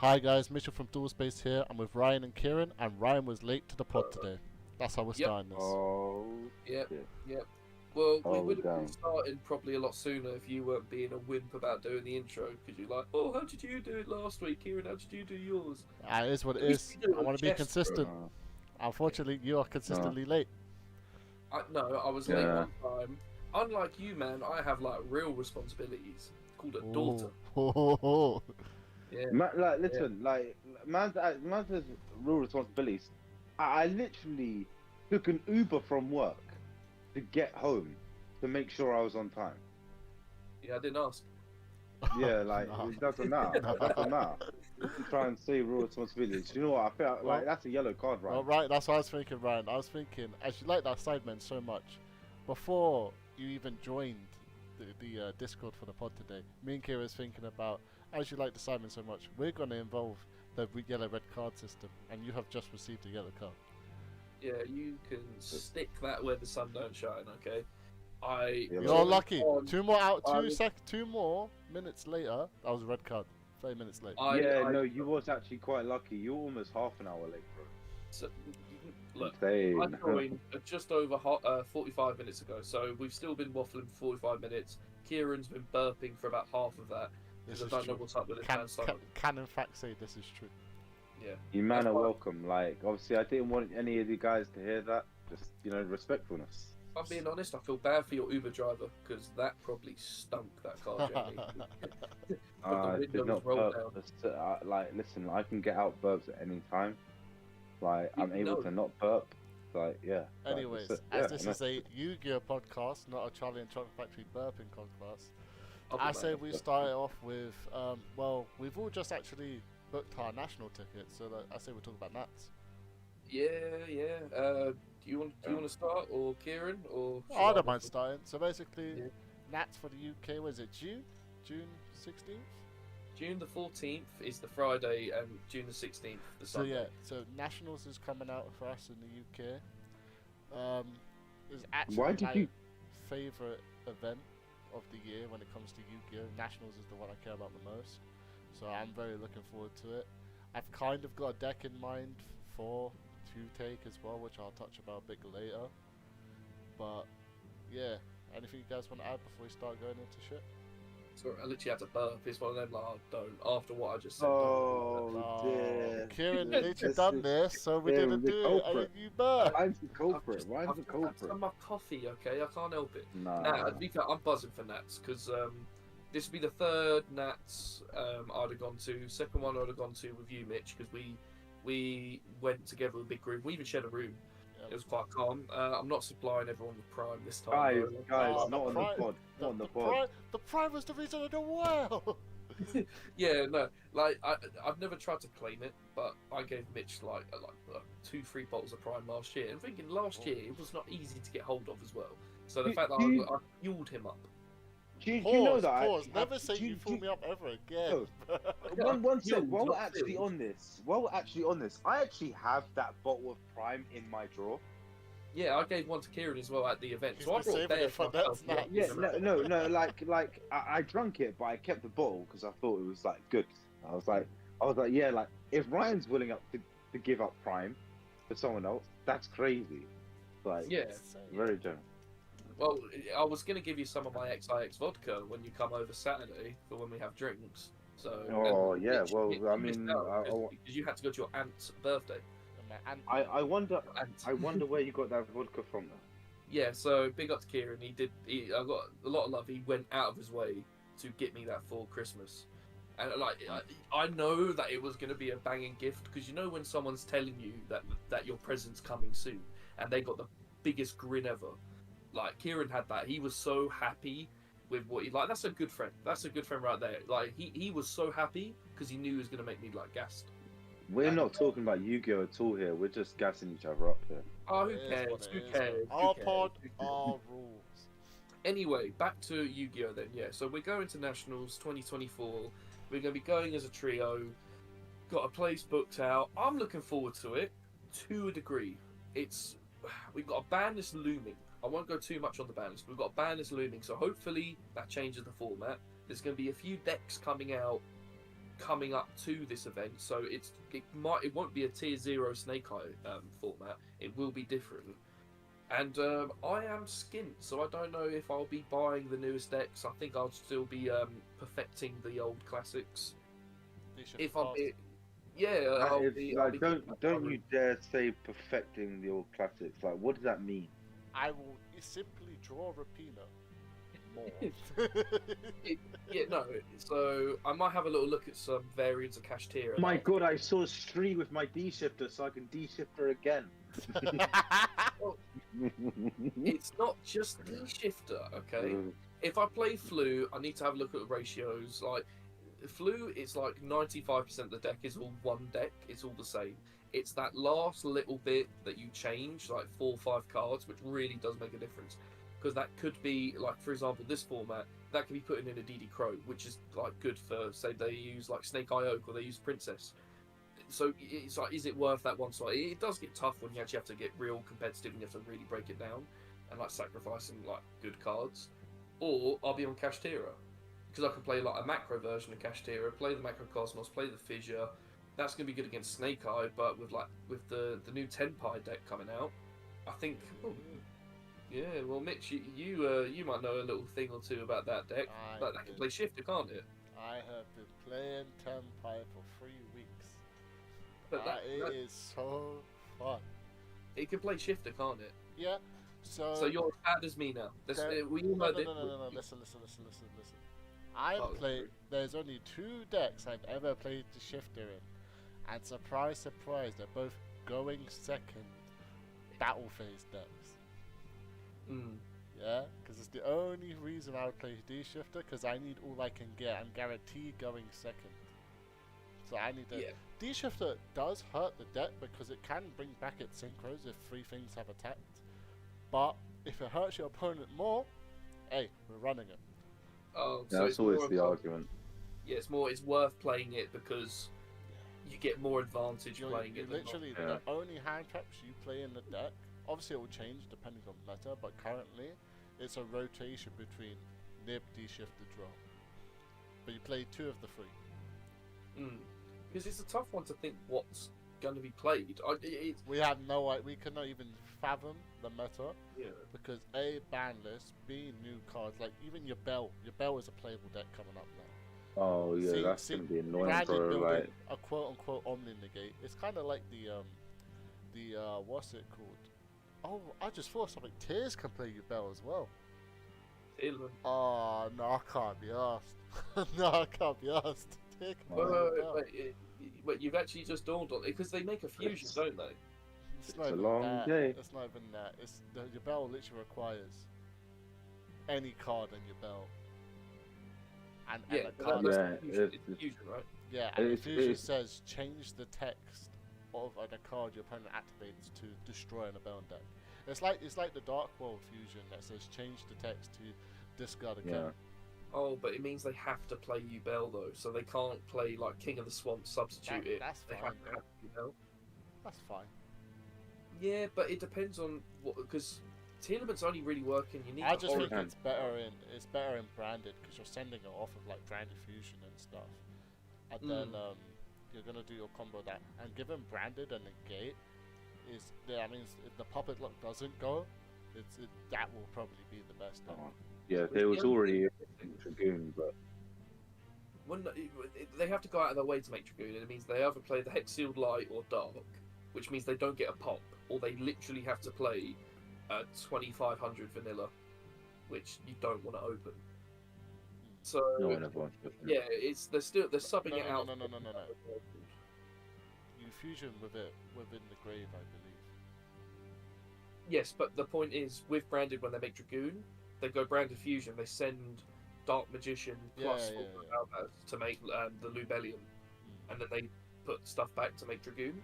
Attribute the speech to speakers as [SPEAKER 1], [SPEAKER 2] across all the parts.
[SPEAKER 1] Hi guys, Mitchell from DuelSpace here. I'm with Ryan and Kieran, and Ryan was late to the pod today. That's how we're
[SPEAKER 2] Yep.
[SPEAKER 1] starting this.
[SPEAKER 3] Oh,
[SPEAKER 2] Yep,
[SPEAKER 3] shit.
[SPEAKER 2] yep. Well, we
[SPEAKER 3] Oh,
[SPEAKER 2] would have been
[SPEAKER 3] damn.
[SPEAKER 2] starting probably a lot sooner if you weren't being a wimp about doing the intro, because you're like, oh, how did you do it last week, Kieran? How did you do yours?
[SPEAKER 1] It is what it
[SPEAKER 2] At least
[SPEAKER 1] is.
[SPEAKER 2] you do it
[SPEAKER 1] I
[SPEAKER 2] on
[SPEAKER 1] want to be
[SPEAKER 2] chest,
[SPEAKER 1] consistent.
[SPEAKER 3] Uh,
[SPEAKER 1] Unfortunately, you are consistently late.
[SPEAKER 2] No, I was late
[SPEAKER 3] Yeah.
[SPEAKER 2] one time. Unlike you, man, I have like real responsibilities. Called a daughter.
[SPEAKER 1] Oh.
[SPEAKER 2] Yeah.
[SPEAKER 3] listen, man's has real responsibilities. I literally took an Uber from work to get home to make sure I was on time.
[SPEAKER 2] Yeah, I didn't ask.
[SPEAKER 3] Yeah,
[SPEAKER 1] No.
[SPEAKER 3] it doesn't matter. It doesn't matter. You try and say real responsibilities. You know what? I feel like
[SPEAKER 1] Well-
[SPEAKER 3] that's a yellow card, right?
[SPEAKER 1] Well, right, that's what I was thinking, Ryan. I was thinking, as you like that Sidemen so much, before you even joined the Discord for the pod today, me and Kira was thinking about, as you like the Sidemen so much, we're going to involve the yellow-red card system, and you have just received a yellow card.
[SPEAKER 2] Yeah, you can stick that where the sun don't shine. Okay.
[SPEAKER 3] Yeah,
[SPEAKER 1] You're lucky.
[SPEAKER 2] on-
[SPEAKER 1] 2 more minutes later, that was a red card. 30 minutes late.
[SPEAKER 3] You was actually quite lucky. You were almost half an hour late, bro.
[SPEAKER 2] So, look,
[SPEAKER 3] Insane.
[SPEAKER 2] I joined just over 45 minutes ago, so we've still been waffling for 45 minutes. Kieran's been burping for about half of that.
[SPEAKER 1] This
[SPEAKER 2] Because I
[SPEAKER 1] is
[SPEAKER 2] don't know
[SPEAKER 1] true.
[SPEAKER 2] what's up with this man's stomach.
[SPEAKER 1] Can in fact say this is true.
[SPEAKER 2] Yeah.
[SPEAKER 3] You man
[SPEAKER 2] That's
[SPEAKER 3] are
[SPEAKER 2] why-
[SPEAKER 3] welcome. Like, obviously, I didn't want any of you guys to hear that. Just, respectfulness.
[SPEAKER 2] If I'm being honest, I feel bad for your Uber driver, because that probably stunk, that car journey. the
[SPEAKER 3] Did
[SPEAKER 2] windows
[SPEAKER 3] not
[SPEAKER 2] rolled
[SPEAKER 3] burp. Listen, I can get out burps at any time. Like, I'm able
[SPEAKER 2] No.
[SPEAKER 3] to not burp. Like, yeah. like,
[SPEAKER 1] Anyways,
[SPEAKER 3] that's it.
[SPEAKER 1] as
[SPEAKER 3] Yeah,
[SPEAKER 1] this is a Yu-Gi-Oh podcast, not a Charlie and Chocolate Factory burping podcast, I say we start it off with, we've all just actually booked our national tickets, so I say we talk about Nats.
[SPEAKER 2] Yeah. Do you want to start, or Kieran, or? should
[SPEAKER 1] I don't mind starting. So basically,
[SPEAKER 2] Yeah.
[SPEAKER 1] Nats for the UK, was it June 16th?
[SPEAKER 2] June the 14th is the Friday, and June the 16th the
[SPEAKER 1] So
[SPEAKER 2] Sunday.
[SPEAKER 1] yeah, so Nationals is coming out for us in the UK. Is actually
[SPEAKER 3] Why did
[SPEAKER 1] my
[SPEAKER 3] you-
[SPEAKER 1] favorite event of the year when it comes to Yu-Gi-Oh. Nationals is the one I care about the most, so I'm very looking forward to it. I've kind of got a deck in mind for to take as well, which I'll touch about a bit later. But yeah, anything you guys want to add before we start going into shit?
[SPEAKER 2] Sorry, I literally had to burp. It's one of them, like, oh, don't. After what I just said.
[SPEAKER 3] Oh, dear.
[SPEAKER 1] Kieran
[SPEAKER 3] This
[SPEAKER 1] literally
[SPEAKER 3] is-
[SPEAKER 1] done this, so we
[SPEAKER 3] yeah,
[SPEAKER 1] didn't
[SPEAKER 3] the
[SPEAKER 1] do it.
[SPEAKER 3] culprit.
[SPEAKER 1] And you burp.
[SPEAKER 3] Ryan's the culprit.
[SPEAKER 2] I've
[SPEAKER 3] Ryan's the
[SPEAKER 2] just had
[SPEAKER 3] culprit.
[SPEAKER 2] some of my coffee, okay? I can't help it.
[SPEAKER 3] Nah.
[SPEAKER 2] Nah, to be fair, I'm buzzing for Nats, because this would be the third Nats I'd have gone to. Second one I'd have gone to with you, Mitch, because we went together with a big group. We even shared a room. It was quite calm. I'm not supplying everyone with Prime this time.
[SPEAKER 3] Guys,
[SPEAKER 1] Oh,
[SPEAKER 3] not on the
[SPEAKER 1] Prime-
[SPEAKER 3] pod. Not on the pod.
[SPEAKER 1] The prime was the reason I did well.
[SPEAKER 2] Yeah, no, like I've never tried to claim it, but I gave Mitch like 2-3 bottles of Prime last year. And thinking last year it was not easy to get hold of as well. So the
[SPEAKER 3] Do-
[SPEAKER 2] fact that
[SPEAKER 3] do you-
[SPEAKER 2] I fueled him up.
[SPEAKER 3] Do you
[SPEAKER 1] Pause,
[SPEAKER 3] know that?
[SPEAKER 1] pause. Never say
[SPEAKER 3] do
[SPEAKER 1] you fool me up ever again.
[SPEAKER 3] One
[SPEAKER 2] Fueled,
[SPEAKER 3] sec. While we're
[SPEAKER 2] not
[SPEAKER 3] actually
[SPEAKER 2] filled.
[SPEAKER 3] on this, I actually have that bottle of Prime in my drawer.
[SPEAKER 2] Yeah, I gave one to Kieran as well at the event.
[SPEAKER 1] He's
[SPEAKER 2] So I
[SPEAKER 1] been
[SPEAKER 2] brought
[SPEAKER 1] saving
[SPEAKER 2] bear
[SPEAKER 1] it for
[SPEAKER 2] myself,
[SPEAKER 1] Nats,
[SPEAKER 3] Yeah,
[SPEAKER 2] you know.
[SPEAKER 3] no. I drank it, but I kept the bottle because I thought it was like good. I was like, yeah, like if Ryan's willing up to give up Prime for someone else, that's crazy. Like,
[SPEAKER 2] Yeah.
[SPEAKER 3] very generous.
[SPEAKER 2] Well, I was going to give you some of my XIX vodka when you come over Saturday for when we have drinks. So.
[SPEAKER 3] Oh,
[SPEAKER 2] and
[SPEAKER 3] yeah,
[SPEAKER 2] Mitch,
[SPEAKER 3] well,
[SPEAKER 2] you
[SPEAKER 3] I
[SPEAKER 2] missed
[SPEAKER 3] mean,
[SPEAKER 2] out because you had to go to your aunt's birthday.
[SPEAKER 1] And
[SPEAKER 3] I wonder
[SPEAKER 2] Aunt.
[SPEAKER 3] where you got that vodka from. Though.
[SPEAKER 2] Yeah, so big up to Kieran. I got a lot of love. He went out of his way to get me that for Christmas, and I know that it was going to be a banging gift because you know when someone's telling you that your present's coming soon, and they got the biggest grin ever. Like Kieran had that. He was so happy with what he like. That's a good friend. That's a good friend right there. Like he was so happy because he knew he was going to make me like gassed.
[SPEAKER 3] We're not talking about Yu-Gi-Oh at all here. We're just gassing each other up here.
[SPEAKER 2] Oh, who
[SPEAKER 1] It is
[SPEAKER 2] cares?
[SPEAKER 1] what it
[SPEAKER 2] Who
[SPEAKER 1] is.
[SPEAKER 2] cares? Who
[SPEAKER 1] Our
[SPEAKER 2] cares?
[SPEAKER 1] pod,
[SPEAKER 2] Who cares?
[SPEAKER 1] our rules.
[SPEAKER 2] Anyway, back to Yu-Gi-Oh then. Yeah, so we're going to Nationals 2024. We're going to be going as a trio. Got a place booked out. I'm looking forward to it to a degree. We've got a ban list looming. I won't go too much on the ban list. We've got a ban list looming, so hopefully that changes the format. There's going to be a few decks coming out coming up to this event, so it won't be a tier 0 Snake Eye format. It will be different. And I am skint, so I don't know if I'll be buying the newest decks. I think I'll still be perfecting the old classics. If I'm,
[SPEAKER 3] Don't you dare say perfecting the old classics. Like, what does that mean?
[SPEAKER 1] I will simply draw Rapina more.
[SPEAKER 2] No. So I might have a little look at some variants of Kashtira.
[SPEAKER 3] My God, I saw Stree with my D shifter, so I can D shift her again.
[SPEAKER 2] It's not just D shifter, okay? If I play Flu, I need to have a look at the ratios. Like Flu, it's like 95% of the deck is all one deck. It's all the same. It's that last little bit that you change, like 4 or 5 cards, which really does make a difference. Because that could be, like, for example, this format, that could be put in a DD Crow, which is, like, good for, say, they use, like, Snake Eye Oak or they use Princess. So it's like, is it worth that one slot? It does get tough when you actually have to get real competitive and you have to really break it down and, like, sacrifice some, like, good cards. Or I'll be on Kashtira. Because I can play, like, a macro version of Kashtira, play the Macro Cosmos, play the Fissure. That's going to be good against Snake Eye, but with the new 10 Pi deck coming out, I think. Yeah, well, Mitch, you might know a little thing or two about that deck. But that can play Shifter, can't it?
[SPEAKER 1] I have been playing 10 Pi for 3 weeks.
[SPEAKER 2] But
[SPEAKER 1] it is so fun.
[SPEAKER 2] It can play Shifter, can't it?
[SPEAKER 1] Yeah. So
[SPEAKER 2] you're as bad as me now.
[SPEAKER 1] No. Listen. There's only 2 decks I've ever played the Shifter in, and surprise, surprise, they're both going second battle phase decks. Yeah, because it's the only reason I would play D-Shifter, because I need all I can get. I'm guaranteed going second. So I need to... Yeah. D-Shifter does hurt the deck because it can bring back its synchros if 3 things have attacked. But if it hurts your opponent more, hey, we're running it.
[SPEAKER 2] Oh,
[SPEAKER 3] yeah, so that's always the argument.
[SPEAKER 2] Yeah, it's worth playing it because you get more advantage playing it.
[SPEAKER 1] Literally, the only hand traps you play in the deck, obviously it will change depending on meta, but currently it's a rotation between Nib, D-Shifter, draw. But you play 2 of the 3.
[SPEAKER 2] Because it's a tough one to think what's going to be played.
[SPEAKER 1] We have no idea. We cannot even fathom the meta.
[SPEAKER 2] Yeah.
[SPEAKER 1] Because A, ban list, B, new cards. Like even your Bell. Your Bell is a playable deck coming up now.
[SPEAKER 3] Oh yeah, that's going to be annoying for like
[SPEAKER 1] a quote-unquote Omni Negate. It's kind of like the what's it called? Oh, I just thought something. Tears can play your Bell as well. Oh no, I can't be asked. No, I can't be asked.
[SPEAKER 2] Wait, you've actually just dawned on it because they make a fusion, don't they?
[SPEAKER 1] It's a long day. It's not even that. Your Bell literally requires any card in your Bell. And the card
[SPEAKER 2] it's fusion, right?
[SPEAKER 1] Yeah, and the fusion says change the text of the card your opponent activates to destroy an Bell deck. It's like the Dark World fusion that says change the text to discard a card.
[SPEAKER 2] Oh, but it means they have to play Bell though, so they can't play like King of the Swamp, substitute it.
[SPEAKER 1] That's
[SPEAKER 2] they
[SPEAKER 1] fine.
[SPEAKER 2] Have to have Bell.
[SPEAKER 1] That's fine.
[SPEAKER 2] Yeah, but it depends on what, because Tearlament's only really working. You need.
[SPEAKER 1] I just think it's better in branded because you're sending it off of like branded fusion and stuff, and then you're gonna do your combo that and given branded and negate is that means if the puppet lock doesn't go, that will probably be the best.
[SPEAKER 3] Yeah, there was already a Dragoon, but
[SPEAKER 2] when they have to go out of their way to make Dragoon, and it means they either play the Hex Sealed Light or Dark, which means they don't get a pop, or they literally have to play 2500 vanilla, which you don't want to open. So yeah, they're subbing it out.
[SPEAKER 1] No. You fusion with it within the grave, I believe.
[SPEAKER 2] Yes, but the point is, with branded, when they make Dragoon, they go branded fusion. They send Dark Magician plus to make the Lubellion, and then they put stuff back to make Dragoon.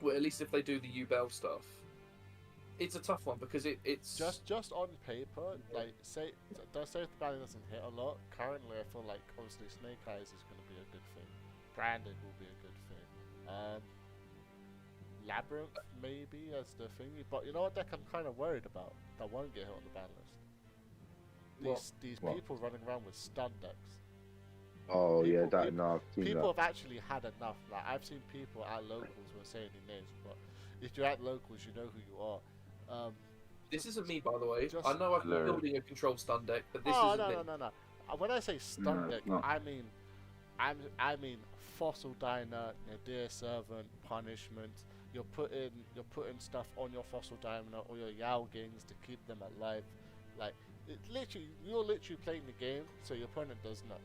[SPEAKER 2] Well, at least if they do the U-Bell stuff, it's a tough one because it's
[SPEAKER 1] just on paper. Like say the value doesn't hit a lot. Currently, I feel like obviously Snake Eyes is going to be a good thing. Branded will be a good thing. Labyrinth maybe as the thingy, but you know what deck I'm kind of worried about that won't get hit on the ban list. These people running around with stun decks.
[SPEAKER 3] Oh yeah,
[SPEAKER 1] People-
[SPEAKER 3] that no, I've seen
[SPEAKER 1] People
[SPEAKER 3] that.
[SPEAKER 1] have actually had enough. Like I've seen people at locals who are saying their names, but if you're at locals, you know who you are.
[SPEAKER 2] This
[SPEAKER 1] Just,
[SPEAKER 2] isn't me, by the way.
[SPEAKER 1] just.
[SPEAKER 2] I know I've been
[SPEAKER 3] Hilarious.
[SPEAKER 2] building a control stun deck, but this
[SPEAKER 1] Oh
[SPEAKER 2] isn't
[SPEAKER 1] no
[SPEAKER 2] me.
[SPEAKER 1] no no no! When I say stun
[SPEAKER 3] No,
[SPEAKER 1] deck,
[SPEAKER 3] it's not.
[SPEAKER 1] I mean fossil diner, Nadir servant, punishment. You're putting stuff on your fossil diner or your Yalgings to keep them alive. Like you're literally playing the game, so your opponent does not.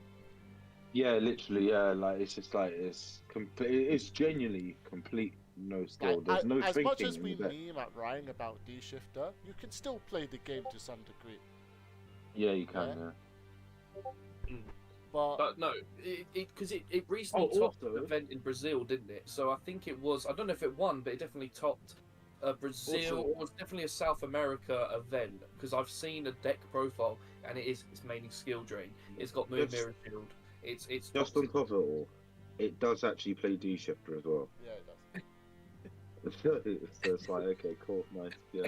[SPEAKER 3] Yeah, literally, yeah. Like it's just like it's complete. It's genuinely complete no skill.
[SPEAKER 1] Like,
[SPEAKER 3] There's no
[SPEAKER 1] as
[SPEAKER 3] thinking
[SPEAKER 1] much as
[SPEAKER 3] in
[SPEAKER 1] we
[SPEAKER 3] the deck.
[SPEAKER 1] meme at Ryan about D shifter, you can still play the game to some degree.
[SPEAKER 3] Yeah, you can.
[SPEAKER 1] Yeah.
[SPEAKER 3] Yeah.
[SPEAKER 2] But no, it recently
[SPEAKER 3] Oh,
[SPEAKER 2] topped
[SPEAKER 3] also-
[SPEAKER 2] an event in Brazil, didn't it? So I think it was. I don't know if it won, but it definitely topped Brazil.
[SPEAKER 3] Also-
[SPEAKER 2] Or it was definitely a South America event because I've seen a deck profile and it's mainly skill drain. It's got Moon
[SPEAKER 3] Just-
[SPEAKER 2] Mirror Shield. It's
[SPEAKER 3] Just on top of it all, it does actually play D shifter as well.
[SPEAKER 1] Yeah, it does.
[SPEAKER 3] So it's like okay, cool, nice, yeah.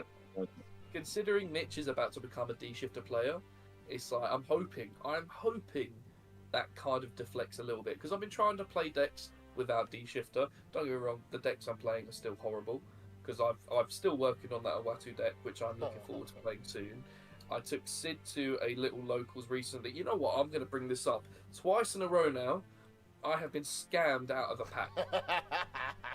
[SPEAKER 2] considering Mitch is about to become a D shifter player. It's like I'm hoping that kind of deflects a little bit because I've been trying to play decks without D shifter. Don't get me wrong, the decks I'm playing are still horrible because I'm still working on that Awatu deck, which I'm looking forward to playing soon. I took Sid to a little locals recently. You know what? I'm going to bring this up twice in a row now. I have been scammed out of a pack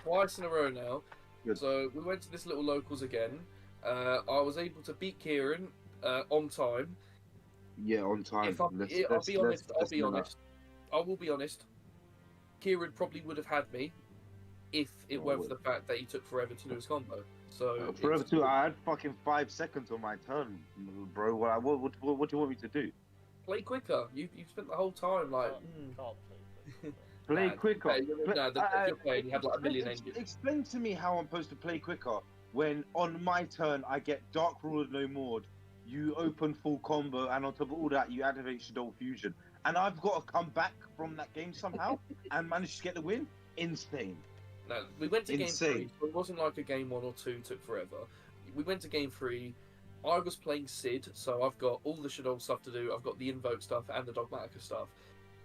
[SPEAKER 2] twice in a row now.
[SPEAKER 3] Good.
[SPEAKER 2] So we went to this little locals again. I was able to beat Kieran on time.
[SPEAKER 3] Yeah, on time.
[SPEAKER 2] If I'll be honest. I will be honest. Kieran probably would have had me if it weren't for the fact that he took forever to do his combo. So
[SPEAKER 3] Forever
[SPEAKER 2] it's-
[SPEAKER 3] too. I had fucking 5 seconds on my turn, bro. What do you want me to do?
[SPEAKER 2] play quicker. You spent the whole time like.
[SPEAKER 1] Can't play.
[SPEAKER 3] Play
[SPEAKER 2] Nah,
[SPEAKER 3] quicker.
[SPEAKER 2] no, the deck you're playing, you have like a million engines.
[SPEAKER 3] Explain to me how I'm supposed to play quicker when on my turn I get Dark Ruler No More, you open full combo, and on top of all that you activate Shadow Fusion, and I've got to come back from that game somehow and manage to get the win. Insane.
[SPEAKER 2] No, we went to game
[SPEAKER 3] Insane.
[SPEAKER 2] 3, so it wasn't like a game 1 or 2 took forever. We went to game 3. I was playing Sid, so I've got all the Shadow stuff to do. I've got the Invoke stuff and the Dogmatica stuff.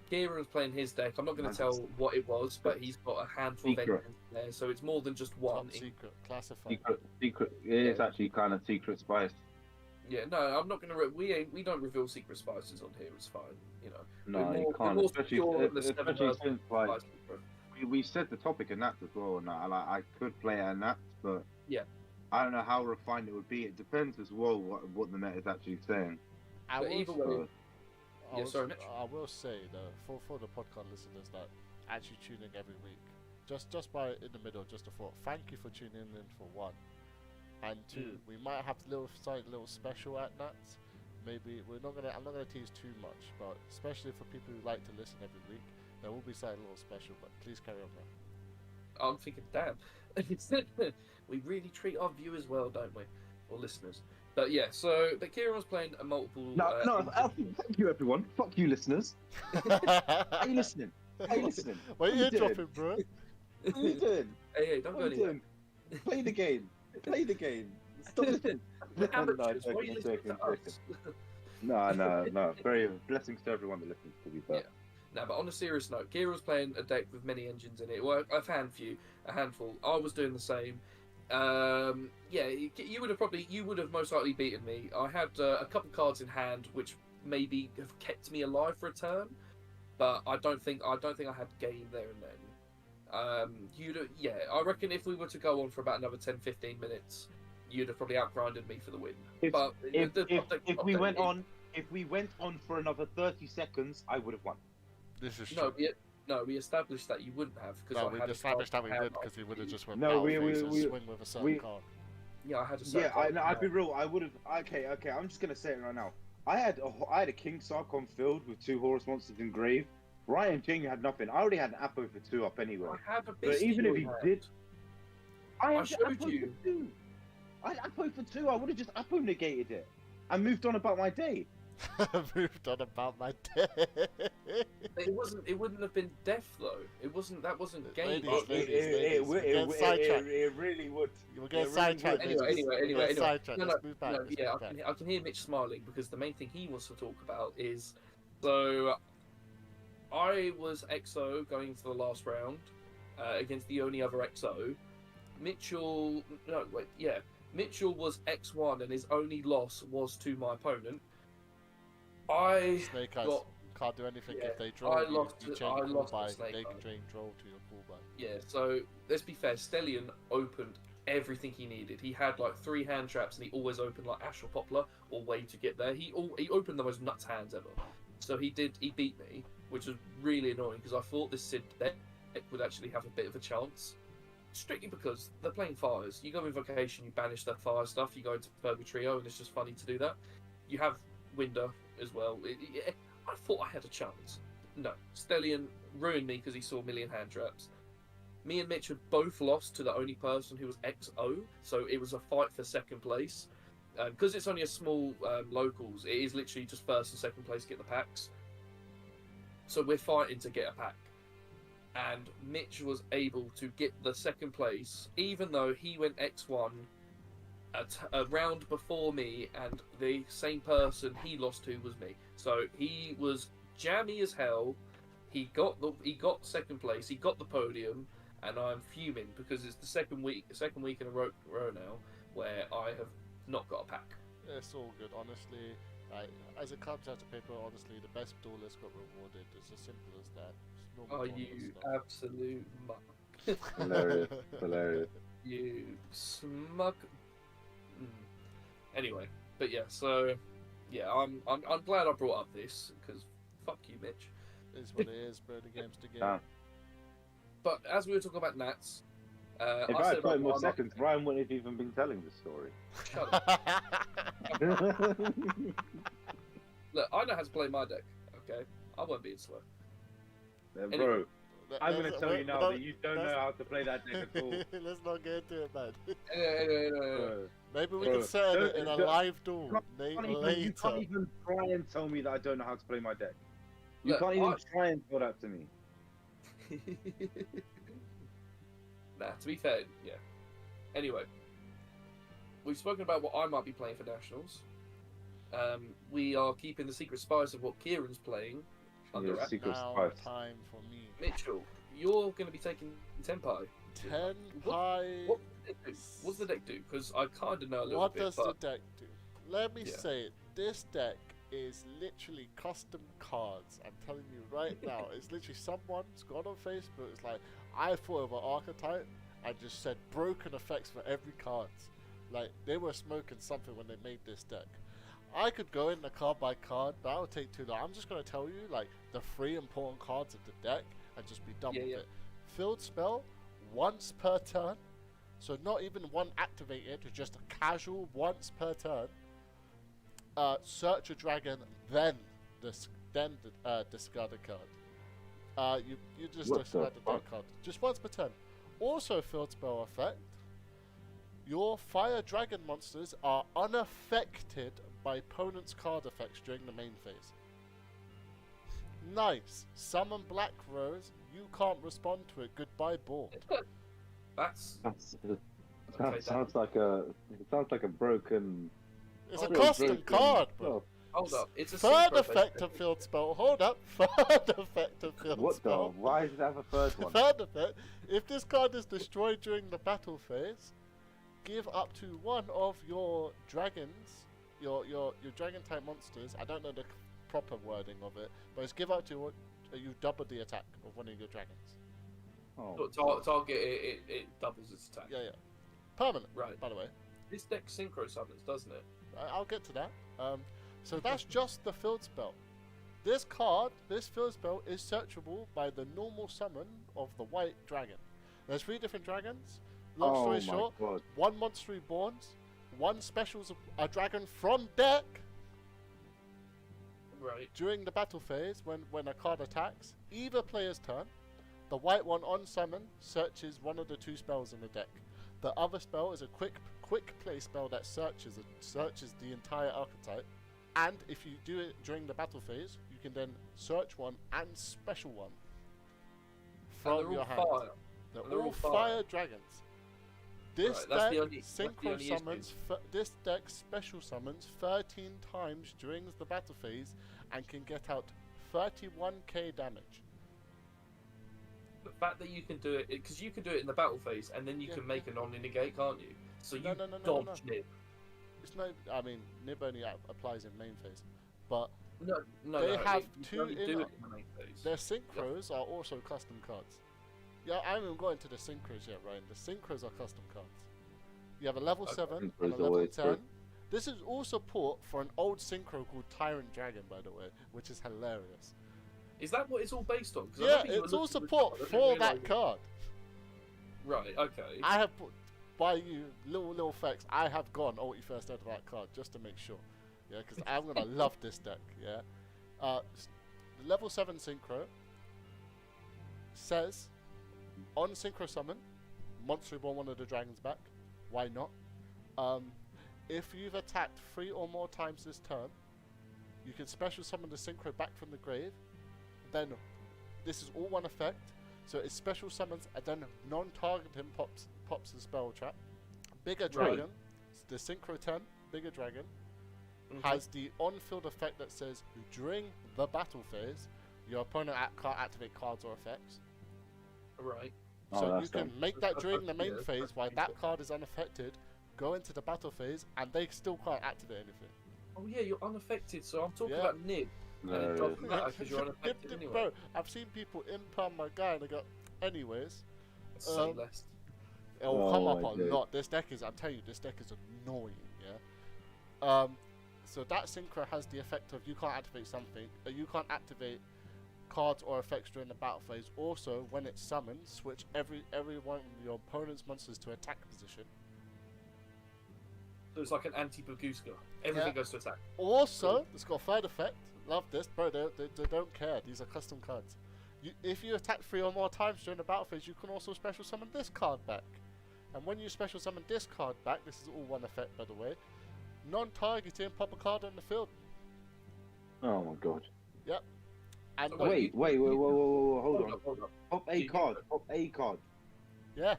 [SPEAKER 2] Kieran was playing his deck. I'm not going to tell what it was, but he's got a handful of
[SPEAKER 3] Secret.
[SPEAKER 2] engines there, so it's more than just one.
[SPEAKER 1] Top secret, classified.
[SPEAKER 3] Secret. It's actually kind of secret spice.
[SPEAKER 2] Yeah, no, I'm not going to. We don't reveal secret spices on here. It's fine, you know.
[SPEAKER 3] No,
[SPEAKER 2] We're
[SPEAKER 3] you
[SPEAKER 2] more-
[SPEAKER 3] can't.
[SPEAKER 2] we're more
[SPEAKER 3] Especially,
[SPEAKER 2] secure in the seven
[SPEAKER 3] especially
[SPEAKER 2] versions
[SPEAKER 3] since like
[SPEAKER 2] Spice secret.
[SPEAKER 3] we said the topic in that as well. And I could play it in that, but
[SPEAKER 2] Yeah.
[SPEAKER 3] I don't know how refined it would be. It depends as well what the net is actually saying.
[SPEAKER 1] I
[SPEAKER 2] But
[SPEAKER 1] will,
[SPEAKER 2] either way,
[SPEAKER 1] I
[SPEAKER 2] Yeah,
[SPEAKER 1] will-
[SPEAKER 2] sorry, Mitch.
[SPEAKER 1] I will say though, for the podcast listeners that actually tune in every week, just by in the middle, just a thought. Thank you for tuning in for one, and two. We might have little special at Nats. Maybe I'm not gonna tease too much, but especially for people who like to listen every week, there will be something a little special. But please carry on, man.
[SPEAKER 2] I'm thinking, damn, we really treat our viewers well, don't we, or listeners? But yeah, so but Kieran was playing a multiple.
[SPEAKER 3] Thank you, everyone. Fuck you, listeners. Are you listening? Are you listening?
[SPEAKER 1] What are you
[SPEAKER 3] doing?
[SPEAKER 1] dropping, bro?
[SPEAKER 3] What are you doing?
[SPEAKER 2] Hey, don't
[SPEAKER 3] What
[SPEAKER 2] go
[SPEAKER 3] are you
[SPEAKER 2] anywhere.
[SPEAKER 3] doing? Play the game. Play the game. Stop listening.
[SPEAKER 2] We're
[SPEAKER 3] No,
[SPEAKER 2] amateurs.
[SPEAKER 3] joking,
[SPEAKER 2] Why are you listening
[SPEAKER 3] joking,
[SPEAKER 2] to us?
[SPEAKER 3] No. Very blessings to everyone that listens, to be fair.
[SPEAKER 2] Yeah. No, but on a serious note, Kieran was playing a deck with many engines in it. Well, a handful. I was doing the same. Yeah, you would have most likely beaten me. I had a couple cards in hand which maybe have kept me alive for a turn, but I don't think I had game there and then. I reckon if we were to go on for about another 10-15 minutes, you'd have probably outgrinded me for the win. But
[SPEAKER 3] If we went on for another 30 seconds, I would have won.
[SPEAKER 1] This is true.
[SPEAKER 2] we established that you wouldn't have because
[SPEAKER 1] No,
[SPEAKER 2] I
[SPEAKER 1] we
[SPEAKER 2] had
[SPEAKER 1] established that we
[SPEAKER 2] had-
[SPEAKER 1] would because he would have just went
[SPEAKER 3] No,
[SPEAKER 1] battle phase and
[SPEAKER 3] we-
[SPEAKER 1] swing with a certain
[SPEAKER 3] we-
[SPEAKER 1] card.
[SPEAKER 2] Yeah, I had a
[SPEAKER 3] Yeah,
[SPEAKER 2] certain
[SPEAKER 3] I'd be real. I would have. Okay. I'm just gonna say it right now. I had a King Sark on field with 2 Horus monsters in grave. Ryan King had nothing. I already had an Apo for 2 up anyway.
[SPEAKER 2] I have a
[SPEAKER 3] But even if he did, I had
[SPEAKER 2] showed
[SPEAKER 3] Apo
[SPEAKER 2] you.
[SPEAKER 3] for 2. I had Apo for 2. I would have just Apo negated it and moved on about my day.
[SPEAKER 1] Moved on about my day.
[SPEAKER 2] It wouldn't have been death though. That wasn't game.
[SPEAKER 1] Ladies, we're getting sidetracked.
[SPEAKER 3] It really would.
[SPEAKER 1] We're getting
[SPEAKER 3] Yeah,
[SPEAKER 1] sidetracked.
[SPEAKER 3] really
[SPEAKER 2] good.
[SPEAKER 1] ladies.
[SPEAKER 2] Anyway,
[SPEAKER 1] We're getting sidetracked.
[SPEAKER 2] No,
[SPEAKER 1] Let's move back. let's
[SPEAKER 2] yeah,
[SPEAKER 1] move back.
[SPEAKER 2] I can hear Mitch smiling because the main thing he wants to talk about is so I was XO going into the last round against the only other XO. Mitchell was X1 and his only loss was to my opponent. I
[SPEAKER 1] Snake Eyes
[SPEAKER 2] got
[SPEAKER 1] can't do anything
[SPEAKER 2] yeah,
[SPEAKER 1] if they draw
[SPEAKER 2] I
[SPEAKER 1] you.
[SPEAKER 2] lost
[SPEAKER 1] You
[SPEAKER 2] to-
[SPEAKER 1] change
[SPEAKER 2] I
[SPEAKER 1] your
[SPEAKER 2] lost to
[SPEAKER 1] by,
[SPEAKER 2] Snake
[SPEAKER 1] they
[SPEAKER 2] Eyes.
[SPEAKER 1] can change draw to your full by.
[SPEAKER 2] yeah. So let's be fair. Stellion opened everything he needed. He had like 3 hand traps and he always opened like Ash or Poplar or way to get there. He opened the most nuts hands ever. So he beat me, which was really annoying because I thought this Sid deck would actually have a bit of a chance. Strictly because they're playing fires. You go Invocation, you banish their fire stuff, you go into Purgatrio, and it's just funny to do that. You have Winder as well. I thought I had a chance. No. Stellion ruined me because he saw a million hand traps. Me and Mitch had both lost to the only person who was XO, so it was a fight for second place. Because it's only a small locals, it is literally just first and second place get the packs. So we're fighting to get a pack. And Mitch was able to get the second place, even though he went X1 a round before me, and the same person he lost to was me. So he was jammy as hell. He got second place. He got the podium, and I'm fuming because it's the second week in a row now where I have not got a pack.
[SPEAKER 1] It's all good, honestly. Like, as it comes out to paper, honestly, the best duelist got rewarded. It's as simple as that. It's normal
[SPEAKER 2] Oh,
[SPEAKER 1] duelist
[SPEAKER 2] you
[SPEAKER 1] stuff.
[SPEAKER 2] absolute muck.
[SPEAKER 3] Hilarious, hilarious.
[SPEAKER 2] You smug. Anyway, but yeah, so yeah, I'm glad I brought up this because fuck you, Mitch.
[SPEAKER 1] It's what it is, bro. The game's the game.
[SPEAKER 3] Damn.
[SPEAKER 2] But as we were talking about Nats,
[SPEAKER 3] If
[SPEAKER 2] I
[SPEAKER 3] I
[SPEAKER 2] said
[SPEAKER 3] had 5 more
[SPEAKER 2] about
[SPEAKER 3] seconds, Ryan wouldn't have even been telling the story.
[SPEAKER 2] Shut up. Look, I know how to play my deck. Okay, I won't be slow.
[SPEAKER 3] Then,
[SPEAKER 2] Anyway.
[SPEAKER 3] bro, I'm going to tell you now that you don't know how to play that deck at all.
[SPEAKER 1] Let's not get into it, man.
[SPEAKER 2] Anyway.
[SPEAKER 3] Bro,
[SPEAKER 1] Maybe we
[SPEAKER 3] Bro,
[SPEAKER 1] can settle it
[SPEAKER 3] don't-
[SPEAKER 1] in a
[SPEAKER 3] don't-
[SPEAKER 1] live duel
[SPEAKER 3] you can't
[SPEAKER 1] later.
[SPEAKER 3] even try and tell me that I don't know how to play my deck. You
[SPEAKER 2] Look,
[SPEAKER 3] can't even try and tell that to me.
[SPEAKER 2] Nah, to be fair, yeah. Anyway, we've spoken about what I might be playing for Nationals. We are keeping the secret spice of what Kieran's playing under
[SPEAKER 3] Yeah,
[SPEAKER 2] wraps.
[SPEAKER 3] secret
[SPEAKER 1] Now
[SPEAKER 3] spice.
[SPEAKER 1] time for me.
[SPEAKER 2] Mitchell, you're going to be taking Tenpai.
[SPEAKER 1] Tenpai.
[SPEAKER 2] What's the deck do? Because I kind of know a little
[SPEAKER 1] What
[SPEAKER 2] bit.
[SPEAKER 1] does
[SPEAKER 2] but
[SPEAKER 1] the deck do? Let me
[SPEAKER 2] Yeah.
[SPEAKER 1] say it. This deck is literally custom cards. I'm telling you right now. It's literally someone's gone on Facebook. It's like, I thought of an archetype. I just said broken effects for every card. Like, they were smoking something when they made this deck. I could go in the card by card, but that would take too long. I'm just going to tell you, like, the 3 important cards of the deck and just be done with it. Field spell, once per turn. So not even one activated, just a casual once per turn. Search a dragon, then discard a card. You just
[SPEAKER 3] What the
[SPEAKER 1] discard the deck
[SPEAKER 3] fuck?
[SPEAKER 1] card. Just once per turn. Also field spell effect. Your fire dragon monsters are unaffected by opponent's card effects during the main phase. Nice. Summon Black Rose. You can't respond to it. Goodbye board.
[SPEAKER 2] That's
[SPEAKER 3] That sounds like a broken.
[SPEAKER 1] It's a
[SPEAKER 2] Oh,
[SPEAKER 1] custom
[SPEAKER 3] broken-
[SPEAKER 1] card, bro.
[SPEAKER 3] Oh,
[SPEAKER 2] hold up. It's a
[SPEAKER 1] Third
[SPEAKER 2] secret
[SPEAKER 1] effect of field spell. Hold up. Third effect of field
[SPEAKER 3] what the?
[SPEAKER 1] spell.
[SPEAKER 3] Why does it have a third one?
[SPEAKER 1] Third effect. If this card is destroyed during the battle phase, give up to one of your dragons, your dragon type monsters. I don't know the proper wording of it, but it's give up to you double the attack of one of your dragons.
[SPEAKER 3] Oh,
[SPEAKER 2] Target it doubles its attack.
[SPEAKER 1] Yeah. Permanent.
[SPEAKER 2] Right.
[SPEAKER 1] By the way.
[SPEAKER 2] This deck synchro summons, doesn't it?
[SPEAKER 1] I'll get to that. So that's just the field spell. This field spell is searchable by the normal summon of the white dragon. There's 3 different dragons. Long story short,
[SPEAKER 3] God.
[SPEAKER 1] 1 monster reborns, 1 specials a dragon from deck
[SPEAKER 2] Right.
[SPEAKER 1] during the battle phase when a card attacks. Either player's turn, the white one on summon searches one of the 2 spells in the deck. The other spell is a quick play spell that searches the entire archetype. And if you do it during the battle phase, you can then search one and special one
[SPEAKER 2] And
[SPEAKER 1] from
[SPEAKER 2] they're
[SPEAKER 1] your
[SPEAKER 2] all
[SPEAKER 1] hand.
[SPEAKER 2] fire.
[SPEAKER 1] They're
[SPEAKER 2] They're
[SPEAKER 1] all
[SPEAKER 2] all
[SPEAKER 1] fire
[SPEAKER 2] fire.
[SPEAKER 1] dragons. This
[SPEAKER 2] Right, that's
[SPEAKER 1] deck
[SPEAKER 2] the only- that's the
[SPEAKER 1] synchro
[SPEAKER 2] only issue.
[SPEAKER 1] summons. This deck special summons 13 times during the battle phase and can get out 31k damage.
[SPEAKER 2] The fact that you can do it, because you can do it in the battle phase, and then you
[SPEAKER 1] Yeah,
[SPEAKER 2] can make a non-negate, can't you? So you
[SPEAKER 1] No.
[SPEAKER 2] dodge Nib.
[SPEAKER 1] It's no. I mean, Nib only applies in main phase, but
[SPEAKER 2] No,
[SPEAKER 1] They have
[SPEAKER 2] you
[SPEAKER 1] two
[SPEAKER 2] only do
[SPEAKER 1] in-
[SPEAKER 2] it in the main phase.
[SPEAKER 1] their synchros are also custom cards. Yeah, I haven't even got into the synchros yet, Ryan. The synchros are custom cards. You have a level 7
[SPEAKER 3] Synchros
[SPEAKER 1] and a level
[SPEAKER 3] always
[SPEAKER 1] 10.
[SPEAKER 3] good.
[SPEAKER 1] This is also port for an old synchro called Tyrant Dragon, by the way, which is hilarious.
[SPEAKER 2] Is that what it's all based on? 'Cause I
[SPEAKER 1] Yeah,
[SPEAKER 2] remember you were
[SPEAKER 1] it's all
[SPEAKER 2] looking at the
[SPEAKER 1] support
[SPEAKER 2] card, I didn't
[SPEAKER 1] for that
[SPEAKER 2] realise it-
[SPEAKER 1] card.
[SPEAKER 2] Right. Okay.
[SPEAKER 1] I have put, by you, little facts, I have gone ulti first out of that card just to make sure. Yeah, because I'm going to love this deck, yeah. The level 7 synchro says, on synchro summon, monster reborn one of the dragons back. Why not? If you've attacked 3 or more times this turn, you can special summon the synchro back from the grave. Then, this is all one effect. So it special summons and then non-targeting pops the spell trap. Bigger dragon, the synchro 10, bigger dragon, has the on-field effect that says during the battle phase, your opponent can't activate cards or effects.
[SPEAKER 2] Right.
[SPEAKER 1] So
[SPEAKER 3] Oh,
[SPEAKER 1] you
[SPEAKER 3] that's
[SPEAKER 1] can
[SPEAKER 3] done.
[SPEAKER 1] make that during the main
[SPEAKER 2] Yeah,
[SPEAKER 1] phase
[SPEAKER 2] that's
[SPEAKER 1] while
[SPEAKER 2] pretty
[SPEAKER 1] that
[SPEAKER 2] good.
[SPEAKER 1] card is unaffected, go into the battle phase, and they still can't activate anything.
[SPEAKER 2] Oh yeah, you're unaffected. So I'm talking
[SPEAKER 1] Yeah.
[SPEAKER 2] about Nib. And it
[SPEAKER 3] No.
[SPEAKER 2] doesn't matter because you're unaffected anyway.
[SPEAKER 1] Bro, I've seen people imperm my guy and they go, anyways,
[SPEAKER 2] Say less.
[SPEAKER 1] it'll come
[SPEAKER 3] Oh
[SPEAKER 1] up
[SPEAKER 3] my
[SPEAKER 1] a
[SPEAKER 3] God.
[SPEAKER 1] lot. This deck is, I'll tell you, this deck is annoying, yeah? So that synchro has the effect of you can't activate something, you can't activate cards or effects during the battle phase. Also, when it's summoned, switch every one of your opponent's monsters to attack position.
[SPEAKER 2] So it's like an anti-Baguska. Everything
[SPEAKER 1] Yeah.
[SPEAKER 2] goes to attack.
[SPEAKER 1] Also, it's got a third effect. Love this, bro. They don't care. These are custom cards. If you attack 3 or more times during the battle phase, you can also special summon this card back. And when you special summon this card back, this is all one effect, by the way. Non-targeting, pop a card on the field.
[SPEAKER 3] Oh my god.
[SPEAKER 1] And
[SPEAKER 2] So
[SPEAKER 3] Wait, hold on.
[SPEAKER 2] Hold up.
[SPEAKER 3] Pop a
[SPEAKER 2] You-
[SPEAKER 3] card. Pop a card.
[SPEAKER 1] yeah,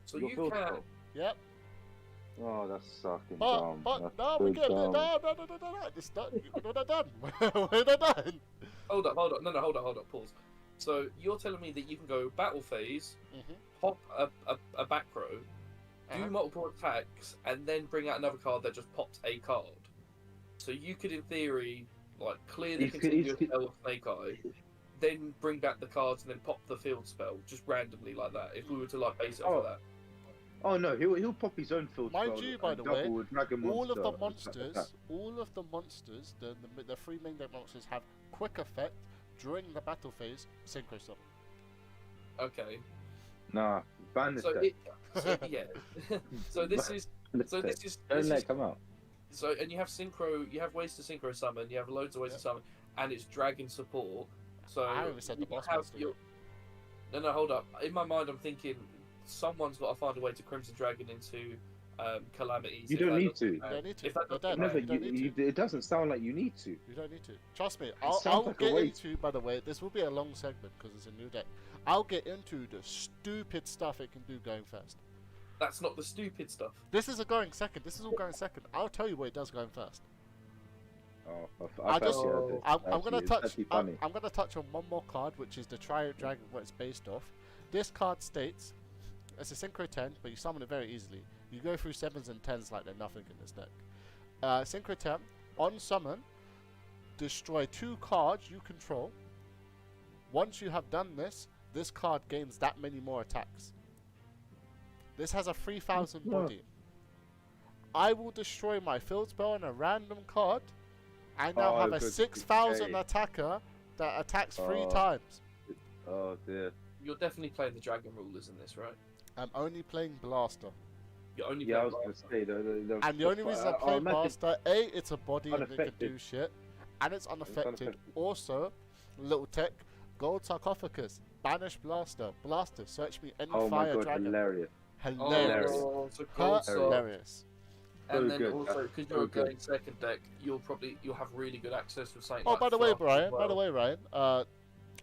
[SPEAKER 2] So
[SPEAKER 3] Your
[SPEAKER 2] you
[SPEAKER 3] field
[SPEAKER 2] can.
[SPEAKER 3] spell.
[SPEAKER 1] yep.
[SPEAKER 3] Oh, that's sucking
[SPEAKER 1] But
[SPEAKER 3] dumb.
[SPEAKER 1] no,
[SPEAKER 3] That's
[SPEAKER 1] we
[SPEAKER 3] so
[SPEAKER 1] get
[SPEAKER 3] dumb.
[SPEAKER 1] no. It's not. We're not done. We're not done.
[SPEAKER 2] Hold up. No, hold up. Pause. So you're telling me that you can go battle phase,
[SPEAKER 1] Mhm.
[SPEAKER 2] pop a back row, do multiple attacks, and then bring out another card that just pops a card. So you could, in theory, like clear the
[SPEAKER 3] He's-
[SPEAKER 2] continuous
[SPEAKER 3] he's-
[SPEAKER 2] spell of Snake Eye, then bring back the cards and then pop the field spell just randomly like that. If we were to like base it off of that.
[SPEAKER 3] Oh no, he'll pop his own field
[SPEAKER 1] Mind
[SPEAKER 3] spell
[SPEAKER 1] you,
[SPEAKER 3] and
[SPEAKER 1] by the way,
[SPEAKER 3] double dragon
[SPEAKER 1] all of the
[SPEAKER 3] monster attack.
[SPEAKER 1] monsters, the 3 main deck monsters have quick effect during the battle phase. Synchro summon.
[SPEAKER 2] Okay.
[SPEAKER 3] Nah, ban this
[SPEAKER 2] So
[SPEAKER 3] deck.
[SPEAKER 2] yeah. so this is
[SPEAKER 3] Ban
[SPEAKER 2] so
[SPEAKER 3] deck.
[SPEAKER 2] this is
[SPEAKER 3] Don't
[SPEAKER 2] this
[SPEAKER 3] let
[SPEAKER 2] is
[SPEAKER 3] it come out.
[SPEAKER 2] so and you have synchro. You have ways to synchro summon. You have loads of ways to summon, and it's dragon support. So
[SPEAKER 1] I haven't even said the
[SPEAKER 2] you
[SPEAKER 1] boss
[SPEAKER 2] have
[SPEAKER 1] monster
[SPEAKER 2] your-
[SPEAKER 1] yet.
[SPEAKER 2] No, hold up. In my mind, I'm thinking someone's got to find a way to Crimson Dragon into calamities.
[SPEAKER 3] You
[SPEAKER 2] if
[SPEAKER 3] don't
[SPEAKER 2] that
[SPEAKER 3] need
[SPEAKER 2] doesn't-
[SPEAKER 3] to.
[SPEAKER 1] You don't need to.
[SPEAKER 2] If that
[SPEAKER 1] They're
[SPEAKER 2] doesn't
[SPEAKER 1] dead.
[SPEAKER 3] Never,
[SPEAKER 1] You don't need
[SPEAKER 3] you,
[SPEAKER 1] to.
[SPEAKER 3] it doesn't sound like you need to.
[SPEAKER 1] You don't need to. Trust me.
[SPEAKER 3] sounds
[SPEAKER 1] I'll
[SPEAKER 3] like a
[SPEAKER 1] get
[SPEAKER 3] waste.
[SPEAKER 1] into, by the way, this will be a long segment because it's a new deck. I'll get into the stupid stuff it can do going first.
[SPEAKER 2] That's not the stupid stuff.
[SPEAKER 1] This is a going second. This is all going second. I'll tell you what it does going first.
[SPEAKER 3] Oh,
[SPEAKER 1] I just- I'm
[SPEAKER 3] actually,
[SPEAKER 1] gonna
[SPEAKER 3] it's
[SPEAKER 1] touch.
[SPEAKER 3] actually funny.
[SPEAKER 1] I'm gonna touch on one more card, which is the Trio Dragon, what it's based off. This card states, it's a Synchro 10, but you summon it very easily. You go through 7s and 10s like they're nothing in this deck. Synchro 10, on summon, destroy 2 cards you control. Once you have done this, this card gains that many more attacks. This has a 3000
[SPEAKER 3] Yeah.
[SPEAKER 1] body. I will destroy my field spell on a random card. I now
[SPEAKER 3] Oh,
[SPEAKER 1] have a
[SPEAKER 3] good,
[SPEAKER 1] 6000
[SPEAKER 3] okay.
[SPEAKER 1] attacker that attacks 3
[SPEAKER 3] Oh.
[SPEAKER 1] times.
[SPEAKER 3] Oh dear.
[SPEAKER 2] You're definitely playing the dragon rulers in this, right?
[SPEAKER 1] I'm only playing Blaster.
[SPEAKER 2] You're only
[SPEAKER 3] Yeah, I
[SPEAKER 2] playing
[SPEAKER 3] was gonna say
[SPEAKER 1] And the only reason I play
[SPEAKER 3] imagine-
[SPEAKER 1] Blaster, A, it's a body and it can
[SPEAKER 3] Unaffected.
[SPEAKER 1] do shit. And it's unaffected.
[SPEAKER 3] unaffected.
[SPEAKER 1] Also, little tech, Gold Sarcophagus, Banish Blaster, Blaster, search me any
[SPEAKER 3] Oh my
[SPEAKER 1] fire
[SPEAKER 3] god,
[SPEAKER 1] dragon.
[SPEAKER 3] hilarious.
[SPEAKER 1] Hilarious.
[SPEAKER 2] Oh, so cool. So,
[SPEAKER 1] Hilarious.
[SPEAKER 2] and
[SPEAKER 3] So
[SPEAKER 2] then
[SPEAKER 3] good.
[SPEAKER 2] also because
[SPEAKER 3] So
[SPEAKER 2] you're
[SPEAKER 3] good.
[SPEAKER 2] going second deck, you'll have really good access with something.
[SPEAKER 1] Oh,
[SPEAKER 2] like
[SPEAKER 1] by the way,
[SPEAKER 2] Frost as
[SPEAKER 1] Brian. By
[SPEAKER 2] well.
[SPEAKER 1] the way, Ryan.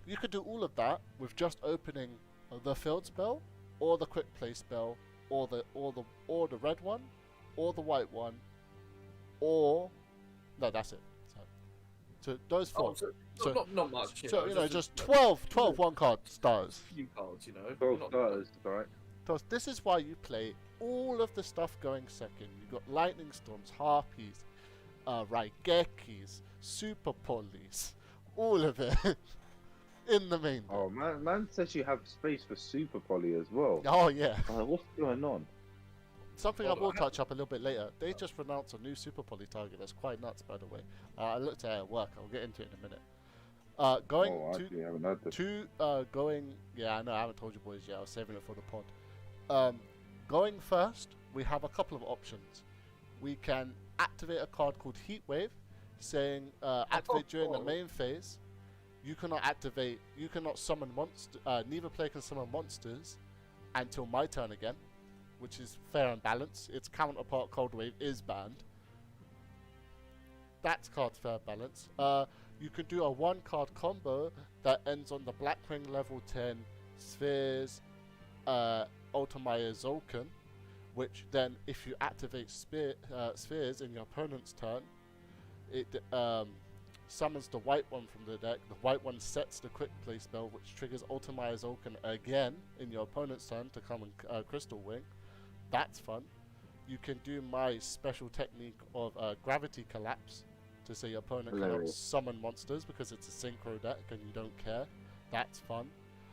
[SPEAKER 1] You could do all of that with just opening the field spell, or the quick play spell, or the red one, or the white one, or no, that's it. So So those four.
[SPEAKER 2] Oh, so,
[SPEAKER 1] So-
[SPEAKER 2] not much.
[SPEAKER 1] So, you know, just
[SPEAKER 2] a
[SPEAKER 1] 12 one-card stars.
[SPEAKER 2] few cards, you know.
[SPEAKER 3] 12
[SPEAKER 2] Not-
[SPEAKER 3] stars, right?
[SPEAKER 1] So this is why you play all of the stuff going second. You got Lightning Storms, Harpies, Raigekis, Super Polys, all of it in the main deck.
[SPEAKER 3] Oh, man says you have space for Super Poly as well.
[SPEAKER 1] Oh yeah.
[SPEAKER 3] What's going on?
[SPEAKER 1] Something I
[SPEAKER 2] Hold
[SPEAKER 1] will
[SPEAKER 2] on.
[SPEAKER 1] touch up a little bit later. They just announced a new Super Poly target. That's quite nuts, by the way. I looked at it at work. I'll get into it in a minute. Going
[SPEAKER 3] Oh, I actually haven't heard this.
[SPEAKER 1] going. Yeah, I know. I haven't told you boys yet. I was saving it for the pod. Going first, we have a couple of options. We can activate a card called Heat Wave, saying activate during the main phase. You cannot activate. You cannot summon monsters. Neither player can summon monsters until my turn again, which is fair and balanced. Its counterpart Cold Wave is banned. That's card fair balance. You can do a 1-card combo that ends on the Blackwing level 10 Spheres, Ultimaya Zolkin, which then, if you activate Spheres in your opponent's turn, it summons the white one from the deck. The white one sets the quick play spell, which triggers Ultimaya Zolkin again in your opponent's turn to come and Crystal Wing. That's fun. You can do my special technique of Gravity Collapse to say your opponent cannot
[SPEAKER 3] Hilarious.
[SPEAKER 1] summon monsters because it's a synchro deck and you don't care. That's fun.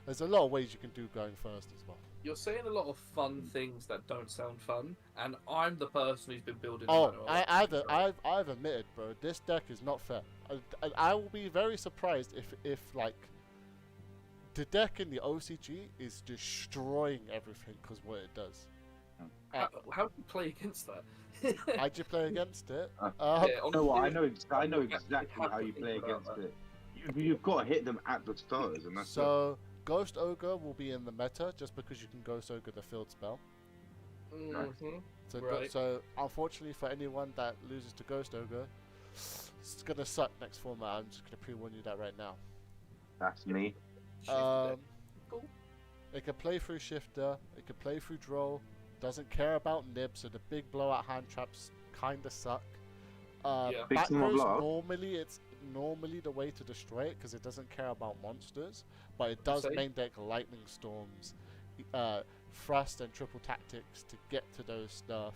[SPEAKER 1] There's a lot of ways you can do going first as well.
[SPEAKER 2] You're saying a lot of fun things that don't sound fun, and I'm the person who's been building.
[SPEAKER 1] Oh,
[SPEAKER 2] them.
[SPEAKER 1] I've admitted, bro, this deck is not fair. I will be very surprised if like the deck in the OCG is destroying everything because what it does.
[SPEAKER 2] How do you play against that?
[SPEAKER 1] How'd you play against it?
[SPEAKER 2] Yeah,
[SPEAKER 3] No,
[SPEAKER 2] honestly,
[SPEAKER 3] I know
[SPEAKER 2] you
[SPEAKER 3] exactly
[SPEAKER 2] have
[SPEAKER 3] how
[SPEAKER 2] to
[SPEAKER 3] you
[SPEAKER 2] think
[SPEAKER 3] play
[SPEAKER 2] about
[SPEAKER 3] against
[SPEAKER 2] that.
[SPEAKER 3] it. You've got to hit them at the starters, and that's
[SPEAKER 1] So Ghost Ogre will be in the meta just because you can Ghost Ogre the field spell.
[SPEAKER 2] Mhm.
[SPEAKER 1] So,
[SPEAKER 2] Right.
[SPEAKER 1] so unfortunately for anyone that loses to Ghost Ogre, it's gonna suck next format. I'm just gonna pre-warn you that right now.
[SPEAKER 3] that's me.
[SPEAKER 2] Shift the deck.
[SPEAKER 1] Um, It can play through Shifter. It can play through Droll. Doesn't care about Nib, so the big blowout hand traps kinda suck.
[SPEAKER 2] Yeah.
[SPEAKER 3] Big small
[SPEAKER 1] Macros,
[SPEAKER 3] blowout.
[SPEAKER 1] it's normally the way to destroy it because it doesn't care about monsters, but it does
[SPEAKER 2] Same.
[SPEAKER 1] main deck Lightning Storms, Thrust and Triple Tactics to get to those stuff.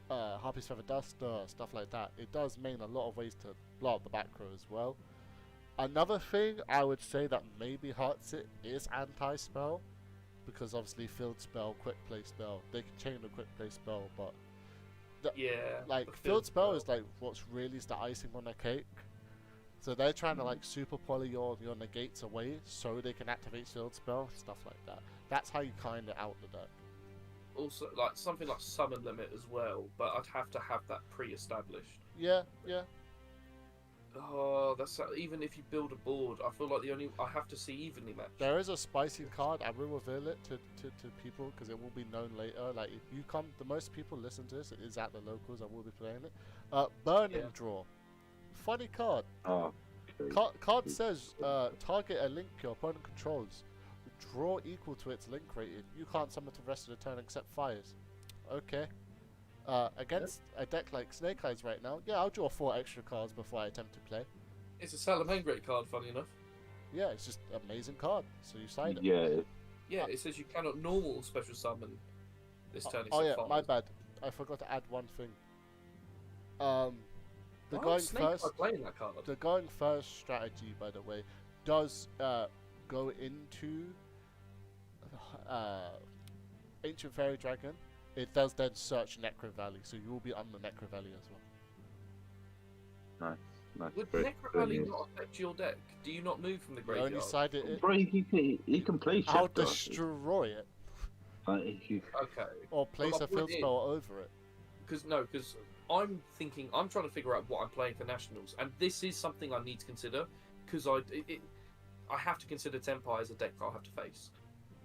[SPEAKER 1] Harpy's Feather Duster, stuff like that. It does main a lot of ways to blow up the back row as well. Another thing I would say that maybe hurts it is anti-spell, because obviously field spell, quick play spell, they can chain the quick play spell, but
[SPEAKER 2] Yeah.
[SPEAKER 1] like
[SPEAKER 2] the
[SPEAKER 1] field spell is like what's really is the icing on the cake. So they're trying to like super poly your negates away so they can activate field spell, stuff like that. That's how you kind of out the deck.
[SPEAKER 2] also like something like summon limit as well, but I'd have to have that pre-established.
[SPEAKER 1] Yeah.
[SPEAKER 2] Oh, that's even if you build a board, I feel like I have to see evenly matched.
[SPEAKER 1] There is a spicy card. I will reveal it to people because it will be known later. Like if you come, the most people listen to this is at the locals. I will be playing it. Burning
[SPEAKER 2] Yeah.
[SPEAKER 1] Draw. Funny card.
[SPEAKER 3] Oh,
[SPEAKER 1] Card says target a link your opponent controls. Draw equal to its link rating. You can't summon to the rest of the turn except fires. Okay. Against a deck like Snake Eyes right now, yeah, I'll draw 4 extra cards before I attempt to play.
[SPEAKER 2] It's a Salamangreat card, funny enough.
[SPEAKER 1] Yeah, it's just an amazing card. So you side it.
[SPEAKER 3] yeah.
[SPEAKER 2] Yeah, it says you cannot normal special summon this turn.
[SPEAKER 1] Oh yeah,
[SPEAKER 2] except
[SPEAKER 1] my
[SPEAKER 2] fires.
[SPEAKER 1] bad. I forgot to add one thing. The
[SPEAKER 2] Why
[SPEAKER 1] going
[SPEAKER 2] is Snake
[SPEAKER 1] first,
[SPEAKER 2] Eye playing that card?
[SPEAKER 1] the going first strategy, by the way, does go into Ancient Fairy Dragon. It does then search Necro Valley, so you will be on the Necro Valley as well.
[SPEAKER 3] Nice.
[SPEAKER 2] Would
[SPEAKER 3] Very-
[SPEAKER 2] Necro
[SPEAKER 3] very
[SPEAKER 2] Valley
[SPEAKER 3] nice.
[SPEAKER 2] not affect your deck? Do you not move from the
[SPEAKER 1] You only
[SPEAKER 2] graveyard?
[SPEAKER 1] side it.
[SPEAKER 3] Bro, he can play
[SPEAKER 1] I'll
[SPEAKER 3] Shifter.
[SPEAKER 1] destroy it
[SPEAKER 3] He-
[SPEAKER 2] Okay.
[SPEAKER 1] or place
[SPEAKER 2] my
[SPEAKER 1] a field
[SPEAKER 2] point is-
[SPEAKER 1] spell over it.
[SPEAKER 2] Because I'm trying to figure out what I'm playing for nationals, and this is something I need to consider because I have to consider Tempai as a deck I'll have to face.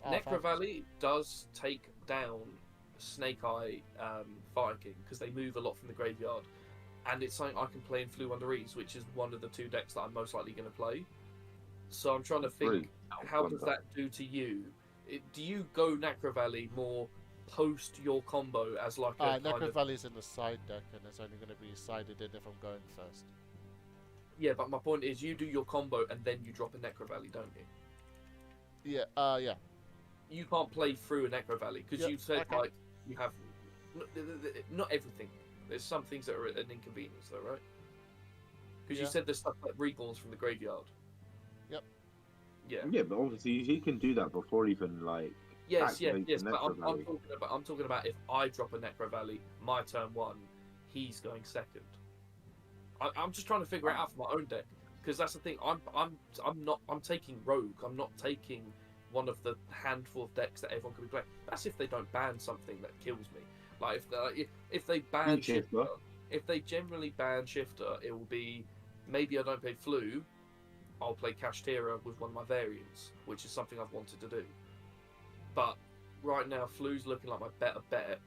[SPEAKER 1] Oh,
[SPEAKER 2] Necro
[SPEAKER 1] fine.
[SPEAKER 2] Valley does take down Snake Eye Fire King because they move a lot from the graveyard, and it's something I can play in Flu Under Ease, which is one of the 2 decks that I'm most likely going to play. So I'm trying to think,
[SPEAKER 3] Three.
[SPEAKER 2] how does that do to you? Do you go Necro Valley more post your combo as like a kind
[SPEAKER 1] Necro
[SPEAKER 2] of...
[SPEAKER 1] Valley's in the side deck, and it's only going to be sided in if I'm going first.
[SPEAKER 2] Yeah, but my point is, you do your combo and then you drop a Necro Valley, don't you?
[SPEAKER 1] Yeah.
[SPEAKER 2] You can't play through a Necro Valley because
[SPEAKER 1] Yep,
[SPEAKER 2] you said
[SPEAKER 1] okay.
[SPEAKER 2] like you have not everything. There's some things that are an inconvenience, though, right? Because you
[SPEAKER 1] Yeah.
[SPEAKER 2] said there's stuff like reborns from the graveyard.
[SPEAKER 1] Yep.
[SPEAKER 2] Yeah.
[SPEAKER 3] Yeah, but obviously he can do that before even like.
[SPEAKER 2] Yes.
[SPEAKER 3] activate the
[SPEAKER 2] Yes. But
[SPEAKER 3] Necro Valley.
[SPEAKER 2] I'm talking about if I drop a Necro Valley, my turn 1, he's going second. I'm just trying to figure it out for my own deck because that's the thing. I'm taking Rogue. I'm not taking one of the handful of decks that everyone can be playing. That's if they don't ban something that kills me. Like if they ban Shifter, if they generally ban Shifter, it will be maybe I don't play Flu. I'll play Kashtira with one of my variants, which is something I've wanted to do. But right now, Flu's looking like my better bet.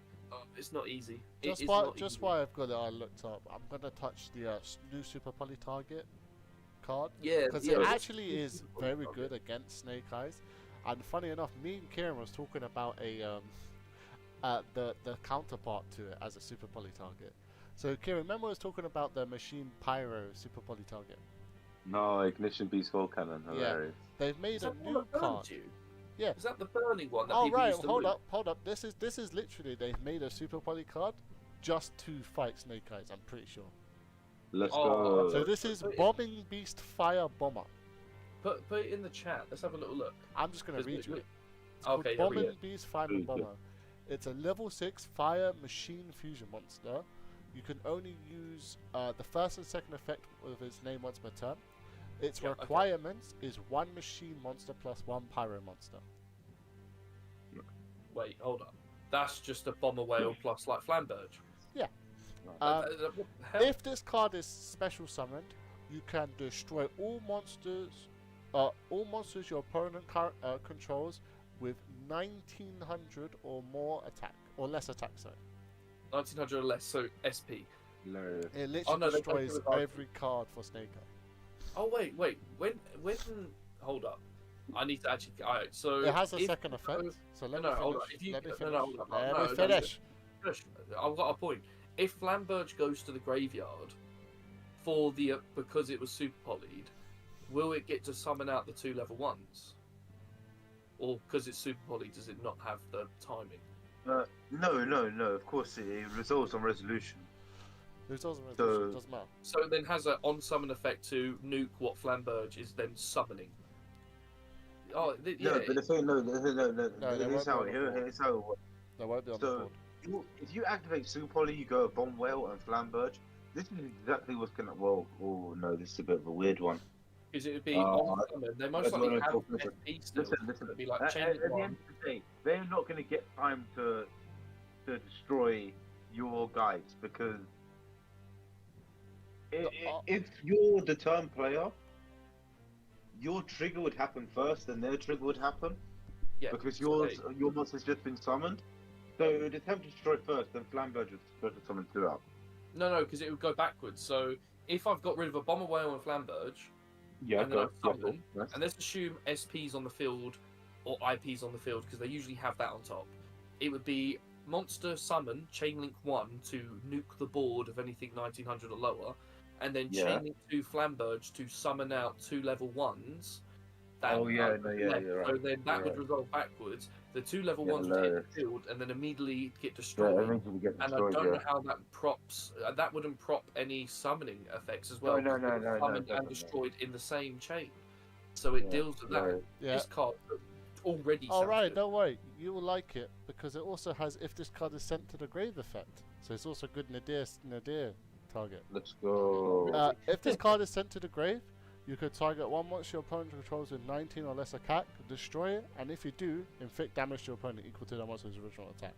[SPEAKER 2] It's not easy.
[SPEAKER 1] Just why I've got it, I looked up. I'm gonna touch the new Super Poly target card.
[SPEAKER 2] Yeah,
[SPEAKER 1] Because it actually is very good against Snake Eyes. And funny enough, me and Kieran was talking about the counterpart to it as a Super Poly target. So Kieran, remember I was talking about the Machine Pyro Super Poly target?
[SPEAKER 3] No, Ignition Beast Skull Cannon, hilarious.
[SPEAKER 1] They've made
[SPEAKER 2] Is
[SPEAKER 1] a
[SPEAKER 2] that one
[SPEAKER 1] new
[SPEAKER 2] that burns
[SPEAKER 1] card.
[SPEAKER 2] you?
[SPEAKER 1] Yeah.
[SPEAKER 2] Is that the burning one that
[SPEAKER 1] Oh
[SPEAKER 2] people
[SPEAKER 1] right,
[SPEAKER 2] used to
[SPEAKER 1] hold
[SPEAKER 2] loot?
[SPEAKER 1] up. This is literally they've made a Super Poly card just to fight Snake Eyes. I'm pretty sure.
[SPEAKER 3] Let's
[SPEAKER 2] Oh,
[SPEAKER 3] go.
[SPEAKER 1] So this is Bombing Beast Fire Bomber.
[SPEAKER 2] Put it in the chat. Let's have a little look.
[SPEAKER 1] I'm just gonna read you it. It's
[SPEAKER 2] Okay,
[SPEAKER 1] called
[SPEAKER 2] here we
[SPEAKER 1] Bombing Beast Fire
[SPEAKER 3] Read it.
[SPEAKER 1] Bomber. It's a level 6 fire machine fusion monster. You can only use the first and second effect of its name once per turn. Its
[SPEAKER 2] Yeah, okay.
[SPEAKER 1] requirements is 1 machine monster plus 1 pyro monster.
[SPEAKER 2] Wait, hold up. That's just a bomber whale plus like Flamberge.
[SPEAKER 1] Yeah.
[SPEAKER 2] What the hell?
[SPEAKER 1] If this card is special summoned, you can destroy all monsters your opponent controls with 1900 or more attack, or less attack, sorry.
[SPEAKER 2] 1900 or less, so SP.
[SPEAKER 3] Hilarious.
[SPEAKER 1] It literally
[SPEAKER 2] Oh, no, they
[SPEAKER 1] destroys
[SPEAKER 2] don't do it.
[SPEAKER 1] every card for Snake Eye.
[SPEAKER 2] Oh wait. When hold up. I need to actually. Alright, so
[SPEAKER 1] It has a
[SPEAKER 2] if-
[SPEAKER 1] second effect, so let
[SPEAKER 2] no,
[SPEAKER 1] me
[SPEAKER 2] hold on.
[SPEAKER 1] finish.
[SPEAKER 2] If you-
[SPEAKER 1] Let me
[SPEAKER 2] no,
[SPEAKER 1] finish.
[SPEAKER 2] no, hold on.
[SPEAKER 1] Let
[SPEAKER 2] No,
[SPEAKER 1] me
[SPEAKER 2] no,
[SPEAKER 1] finish.
[SPEAKER 2] Gosh, I've got a point. If Flamberge goes to the graveyard for the because it was super polyed, will it get to summon out the 2 level 1s? Or because it's super polyed, does it not have the timing?
[SPEAKER 3] No. Of course, it resolves on resolution.
[SPEAKER 1] It doesn't matter.
[SPEAKER 3] So-
[SPEAKER 1] Doesn't matter.
[SPEAKER 2] So it then has an on summon effect to nuke what Flamberge is then summoning. Oh, yeah.
[SPEAKER 3] No, but the thing, no.
[SPEAKER 1] they
[SPEAKER 3] Here's
[SPEAKER 1] won't
[SPEAKER 3] how
[SPEAKER 1] be on the board.
[SPEAKER 3] here's how it works.
[SPEAKER 1] They won't be on the
[SPEAKER 3] So,
[SPEAKER 1] board.
[SPEAKER 3] if you activate Super Poly, you go Bomb Whale and Flamberge. This is exactly what's gonna. Well, oh no, this is a bit of a weird one.
[SPEAKER 2] Because it would be
[SPEAKER 3] Uh,
[SPEAKER 2] on summon. They most likely have
[SPEAKER 3] listen.
[SPEAKER 2] FP still.
[SPEAKER 3] Listen.
[SPEAKER 2] It'd be like
[SPEAKER 3] At
[SPEAKER 2] chain
[SPEAKER 3] the
[SPEAKER 2] one.
[SPEAKER 3] end of the day, they're not gonna get time to destroy your guys because if you're the turn player, your trigger would happen first, and their trigger would happen.
[SPEAKER 2] Yeah,
[SPEAKER 3] Because
[SPEAKER 2] so
[SPEAKER 3] your monster's just been summoned. So it would attempt to destroy first, then Flamberge would supposed to summon throughout.
[SPEAKER 2] No, because it would go backwards. So if I've got rid of a bomber whale and Flamberge,
[SPEAKER 3] Yeah,
[SPEAKER 2] and then I summon,
[SPEAKER 3] Yes.
[SPEAKER 2] and let's assume SP's on the field or IP's on the field because they usually have that on top. It would be monster summon chainlink 1 to nuke the board of anything 1900 or lower, and then
[SPEAKER 3] Yeah.
[SPEAKER 2] chainlink 2 Flamberge to summon out 2 level 1s. That
[SPEAKER 3] Oh, yeah,
[SPEAKER 2] are
[SPEAKER 3] no, yeah,
[SPEAKER 2] left.
[SPEAKER 3] you're
[SPEAKER 2] So
[SPEAKER 3] right,
[SPEAKER 2] then that
[SPEAKER 3] you're
[SPEAKER 2] would
[SPEAKER 3] right.
[SPEAKER 2] resolve backwards. The 2 level
[SPEAKER 3] Yeah,
[SPEAKER 2] 1s would hit
[SPEAKER 3] hilarious.
[SPEAKER 2] the field and then immediately get
[SPEAKER 3] Yeah,
[SPEAKER 2] destroyed.
[SPEAKER 3] everything will get
[SPEAKER 2] And I
[SPEAKER 3] destroyed.
[SPEAKER 2] don't know
[SPEAKER 3] Yeah.
[SPEAKER 2] how that props. That wouldn't prop any summoning effects as well.
[SPEAKER 3] No,
[SPEAKER 2] because they were summoned and
[SPEAKER 3] definitely.
[SPEAKER 2] destroyed in the same chain. So it
[SPEAKER 3] Yeah,
[SPEAKER 2] deals with that.
[SPEAKER 1] Yeah.
[SPEAKER 2] This card already.
[SPEAKER 1] All
[SPEAKER 2] sounds
[SPEAKER 1] right,
[SPEAKER 2] good.
[SPEAKER 1] don't worry. You will like it because it also has if this card is sent to the grave effect. So it's also good Nadir target.
[SPEAKER 3] Let's go.
[SPEAKER 1] If this card is sent to the grave, you could target one monster your opponent controls with 19 or less attack, destroy it, and if you do, inflict damage to your opponent equal to the monster's original attack.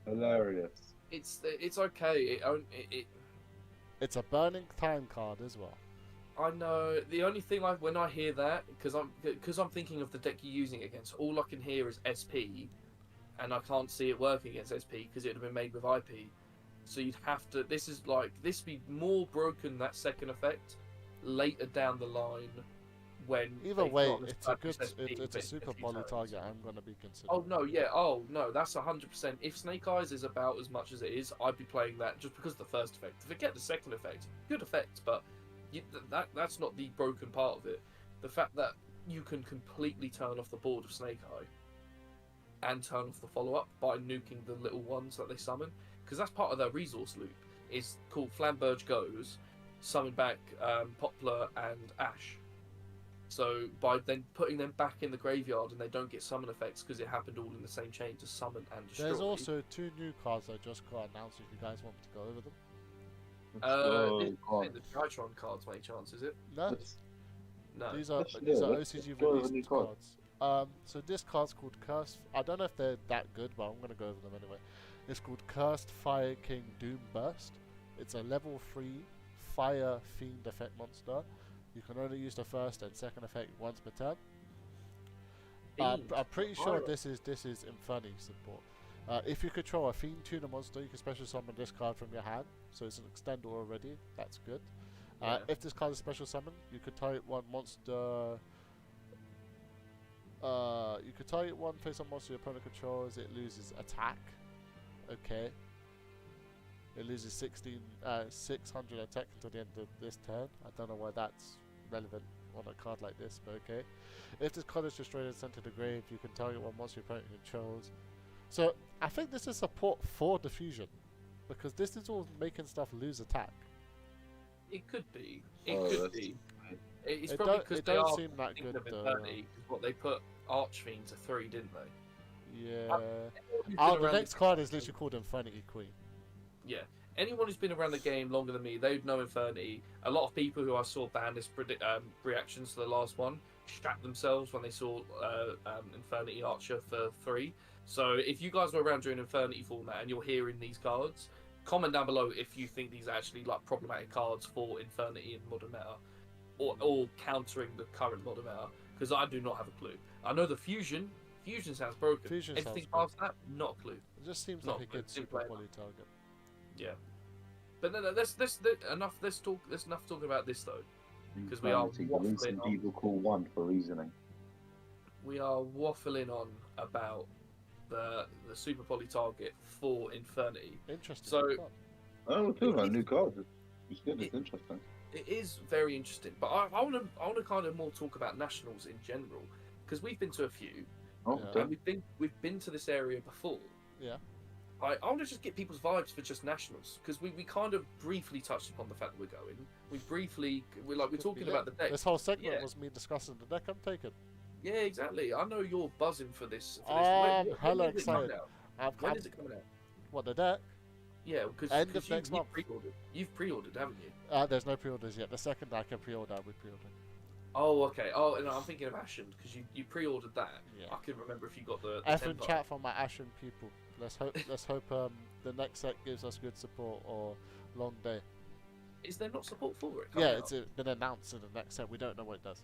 [SPEAKER 3] Hilarious.
[SPEAKER 2] It's okay.
[SPEAKER 1] It's a burning time card as well.
[SPEAKER 2] I know. The only thing when I hear that, because I'm thinking of the deck you're using it against, all I can hear is SP, and I can't see it working against SP because it would have been made with IP. So you'd have to. This would be more broken that second effect later down the line when
[SPEAKER 1] Either
[SPEAKER 2] they've
[SPEAKER 1] way,
[SPEAKER 2] not
[SPEAKER 1] it's a good,
[SPEAKER 2] necessarily
[SPEAKER 1] it's a
[SPEAKER 2] been
[SPEAKER 1] super
[SPEAKER 2] few
[SPEAKER 1] poly
[SPEAKER 2] times.
[SPEAKER 1] target. I'm gonna be considering.
[SPEAKER 2] Oh no, yeah, oh no, that's 100%. If Snake Eyes is about as much as it is, I'd be playing that just because of the first effect. Forget the second effect, good effect, but that's not the broken part of it. The fact that you can completely turn off the board of Snake Eye and turn off the follow-up by nuking the little ones that they summon, because that's part of their resource loop. Is called Flamberge Goes, summon back Poplar and Ash. So by then putting them back in the graveyard and they don't get summon effects because it happened all in the same chain to summon and destroy.
[SPEAKER 1] There's also 2 new cards that just got announced. If you guys want me to go over them.
[SPEAKER 2] This isn't the Tritron cards, by any chance, is it?
[SPEAKER 1] No,
[SPEAKER 2] No.
[SPEAKER 1] these are
[SPEAKER 3] let's
[SPEAKER 1] OCG
[SPEAKER 3] go over
[SPEAKER 1] released
[SPEAKER 3] new
[SPEAKER 1] cards. So this card's called Cursed. I don't know if they're that good, but I'm gonna go over them anyway. It's called Cursed Fire King Doom Burst. It's a level 3 Fire Fiend effect monster. You can only use the first and second effect once per turn. I'm pretty sure this is Inferni support. If you control a Fiend Tuner monster, you can special summon this card from your hand. So it's an extender already. That's good. If this card is special summon, you could target one monster. You could target one face-on monster your opponent controls. It loses attack. Okay. It loses 600 attack until the end of this turn. I don't know why that's relevant on a card like this, but okay. If this card is destroyed and sent to the grave, you can target one monster your opponent controls. So I think this is support for diffusion, because this is all making stuff lose attack.
[SPEAKER 2] It could be. Could be. It's
[SPEAKER 1] It
[SPEAKER 2] probably
[SPEAKER 1] don't-
[SPEAKER 2] because
[SPEAKER 1] it
[SPEAKER 2] they
[SPEAKER 1] don't
[SPEAKER 2] are
[SPEAKER 1] seem that
[SPEAKER 2] thinking
[SPEAKER 1] good,
[SPEAKER 2] of Inferni, 'cause what they put Archfiend to 3, didn't they?
[SPEAKER 1] Yeah.
[SPEAKER 2] Anyone who's been
[SPEAKER 1] The
[SPEAKER 2] around
[SPEAKER 1] next card is literally called Infinity Queen.
[SPEAKER 2] Yeah. Anyone who's been around the game longer than me, they'd know Inferni. A lot of people who I saw ban this reactions to the last one shat themselves when they saw Infernity Archer for 3. So if you guys were around during Infernity format and you're hearing these cards, comment down below if you think these are actually like problematic cards for Infernity in modern meta, or countering the current modern meta, because I do not have a clue. I know the fusion sounds broken.
[SPEAKER 1] Fusion sounds
[SPEAKER 2] Anything
[SPEAKER 1] broken.
[SPEAKER 2] past that, not a clue.
[SPEAKER 1] It just seems
[SPEAKER 2] Not
[SPEAKER 1] like a
[SPEAKER 2] good,
[SPEAKER 1] good
[SPEAKER 2] simple
[SPEAKER 1] super
[SPEAKER 2] player.
[SPEAKER 1] poly target.
[SPEAKER 2] Yeah. But no, let's enough. Let's talk. There's enough talking about this though. 'Cause we are waffling on.
[SPEAKER 3] People call 1 for reasoning.
[SPEAKER 2] We are waffling on about the super poly target for Infernity.
[SPEAKER 1] Interesting.
[SPEAKER 2] So-
[SPEAKER 1] card.
[SPEAKER 3] Oh, we're talking about new cards. It's good. It's interesting.
[SPEAKER 2] It is very interesting, but I want to kind of more talk about nationals in general, because we've been to a few,
[SPEAKER 3] Oh,
[SPEAKER 1] Yeah.
[SPEAKER 3] okay.
[SPEAKER 2] and we've been to this area before.
[SPEAKER 1] Yeah.
[SPEAKER 2] I want to just get people's vibes for just nationals, because we kind of briefly touched upon the fact that we're going. We're
[SPEAKER 1] Could
[SPEAKER 2] talking
[SPEAKER 1] be
[SPEAKER 2] about the
[SPEAKER 1] lit.
[SPEAKER 2] deck.
[SPEAKER 1] This whole segment
[SPEAKER 2] Yeah.
[SPEAKER 1] was me discussing the deck I'm taking.
[SPEAKER 2] Yeah, exactly. I know you're buzzing for this.
[SPEAKER 1] Hella
[SPEAKER 2] is it coming
[SPEAKER 1] excited.
[SPEAKER 2] out? When is it coming out?
[SPEAKER 1] What, the deck?
[SPEAKER 2] Yeah, because
[SPEAKER 1] End of next month.
[SPEAKER 2] You've pre-ordered, haven't you?
[SPEAKER 1] There's no pre-orders yet. The second I can pre-order, I would pre-order.
[SPEAKER 2] Oh, okay. Oh, no, I'm thinking of Ashen because you pre-ordered that.
[SPEAKER 1] Yeah.
[SPEAKER 2] I couldn't remember if you got the
[SPEAKER 1] F and
[SPEAKER 2] tempo.
[SPEAKER 1] chat from my Ashen people. Let's hope the next set gives us good support or long day.
[SPEAKER 2] Is there not support for it?
[SPEAKER 1] Yeah,
[SPEAKER 2] coming
[SPEAKER 1] it's
[SPEAKER 2] out?
[SPEAKER 1] been announced in the next set. We don't know what it does.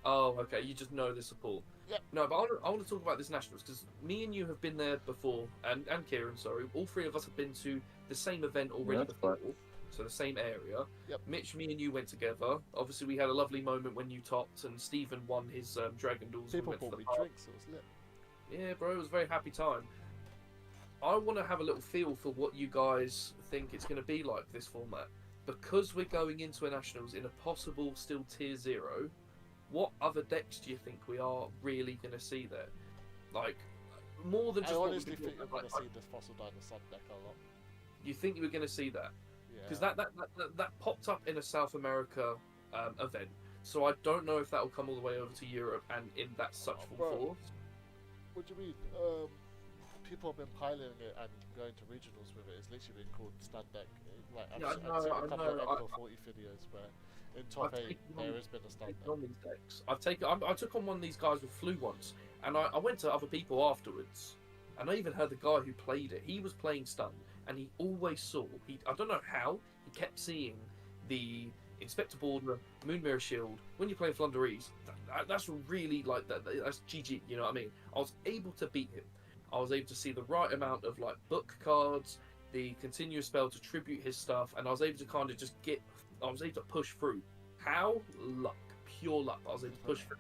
[SPEAKER 2] Oh, okay. You just know the support.
[SPEAKER 1] Yep.
[SPEAKER 2] No, but I want to talk about this nationals because me and you have been there before, and Kieran, sorry, all 3 of us have been to the same event already
[SPEAKER 3] Yeah, that's
[SPEAKER 2] before.
[SPEAKER 3] right.
[SPEAKER 2] So the same area.
[SPEAKER 1] Yep.
[SPEAKER 2] Mitch, me and you went together. Obviously, we had a lovely moment when you topped, and Stephen won his Dragon Duels. and
[SPEAKER 1] People
[SPEAKER 2] we went to
[SPEAKER 1] bought
[SPEAKER 2] the
[SPEAKER 1] me
[SPEAKER 2] park.
[SPEAKER 1] drinks. It was lit.
[SPEAKER 2] Yeah, bro, it was a very happy time. I want to have a little feel for what you guys think it's going to be like this format. Because we're going into a Nationals in a possible still tier 0, what other decks do you think we are really going to see there? Like, more than
[SPEAKER 1] I
[SPEAKER 2] just what we've
[SPEAKER 1] honestly
[SPEAKER 2] been
[SPEAKER 1] think you're
[SPEAKER 2] talking
[SPEAKER 1] going to
[SPEAKER 2] about,
[SPEAKER 1] see this Fossil Dinosaur deck a lot.
[SPEAKER 2] you think you were going to see that?
[SPEAKER 1] Yeah.
[SPEAKER 2] Because that popped up in a South America event. So I don't know if that will come all the way over to Europe and in that such full
[SPEAKER 1] bro.
[SPEAKER 2] force.
[SPEAKER 1] What do you mean? People have been piloting it and going to regionals with it. It's literally been called Stand Deck. Like,
[SPEAKER 2] Yeah,
[SPEAKER 1] I've
[SPEAKER 2] I
[SPEAKER 1] seen
[SPEAKER 2] know,
[SPEAKER 1] a couple of
[SPEAKER 2] I know.
[SPEAKER 1] Echo 40 videos where in top
[SPEAKER 2] I've
[SPEAKER 1] 8
[SPEAKER 2] taken
[SPEAKER 1] there
[SPEAKER 2] on-
[SPEAKER 1] has been a Stand
[SPEAKER 2] taken
[SPEAKER 1] Deck.
[SPEAKER 2] on these decks. I took on one of these guys with flu once, and I went to other people afterwards, and I even heard the guy who played it. He was playing stun, and he always saw. I don't know how he kept seeing the Inspector Border, Moon Mirror Shield. When you're playing Flunderese, that's really like that. That's GG. You know what I mean? I was able to beat him. I was able to see the right amount of like book cards, the continuous spell to tribute his stuff, and I was able to kind of just I was able to push through. How? Luck. pure luck that I was able to push through.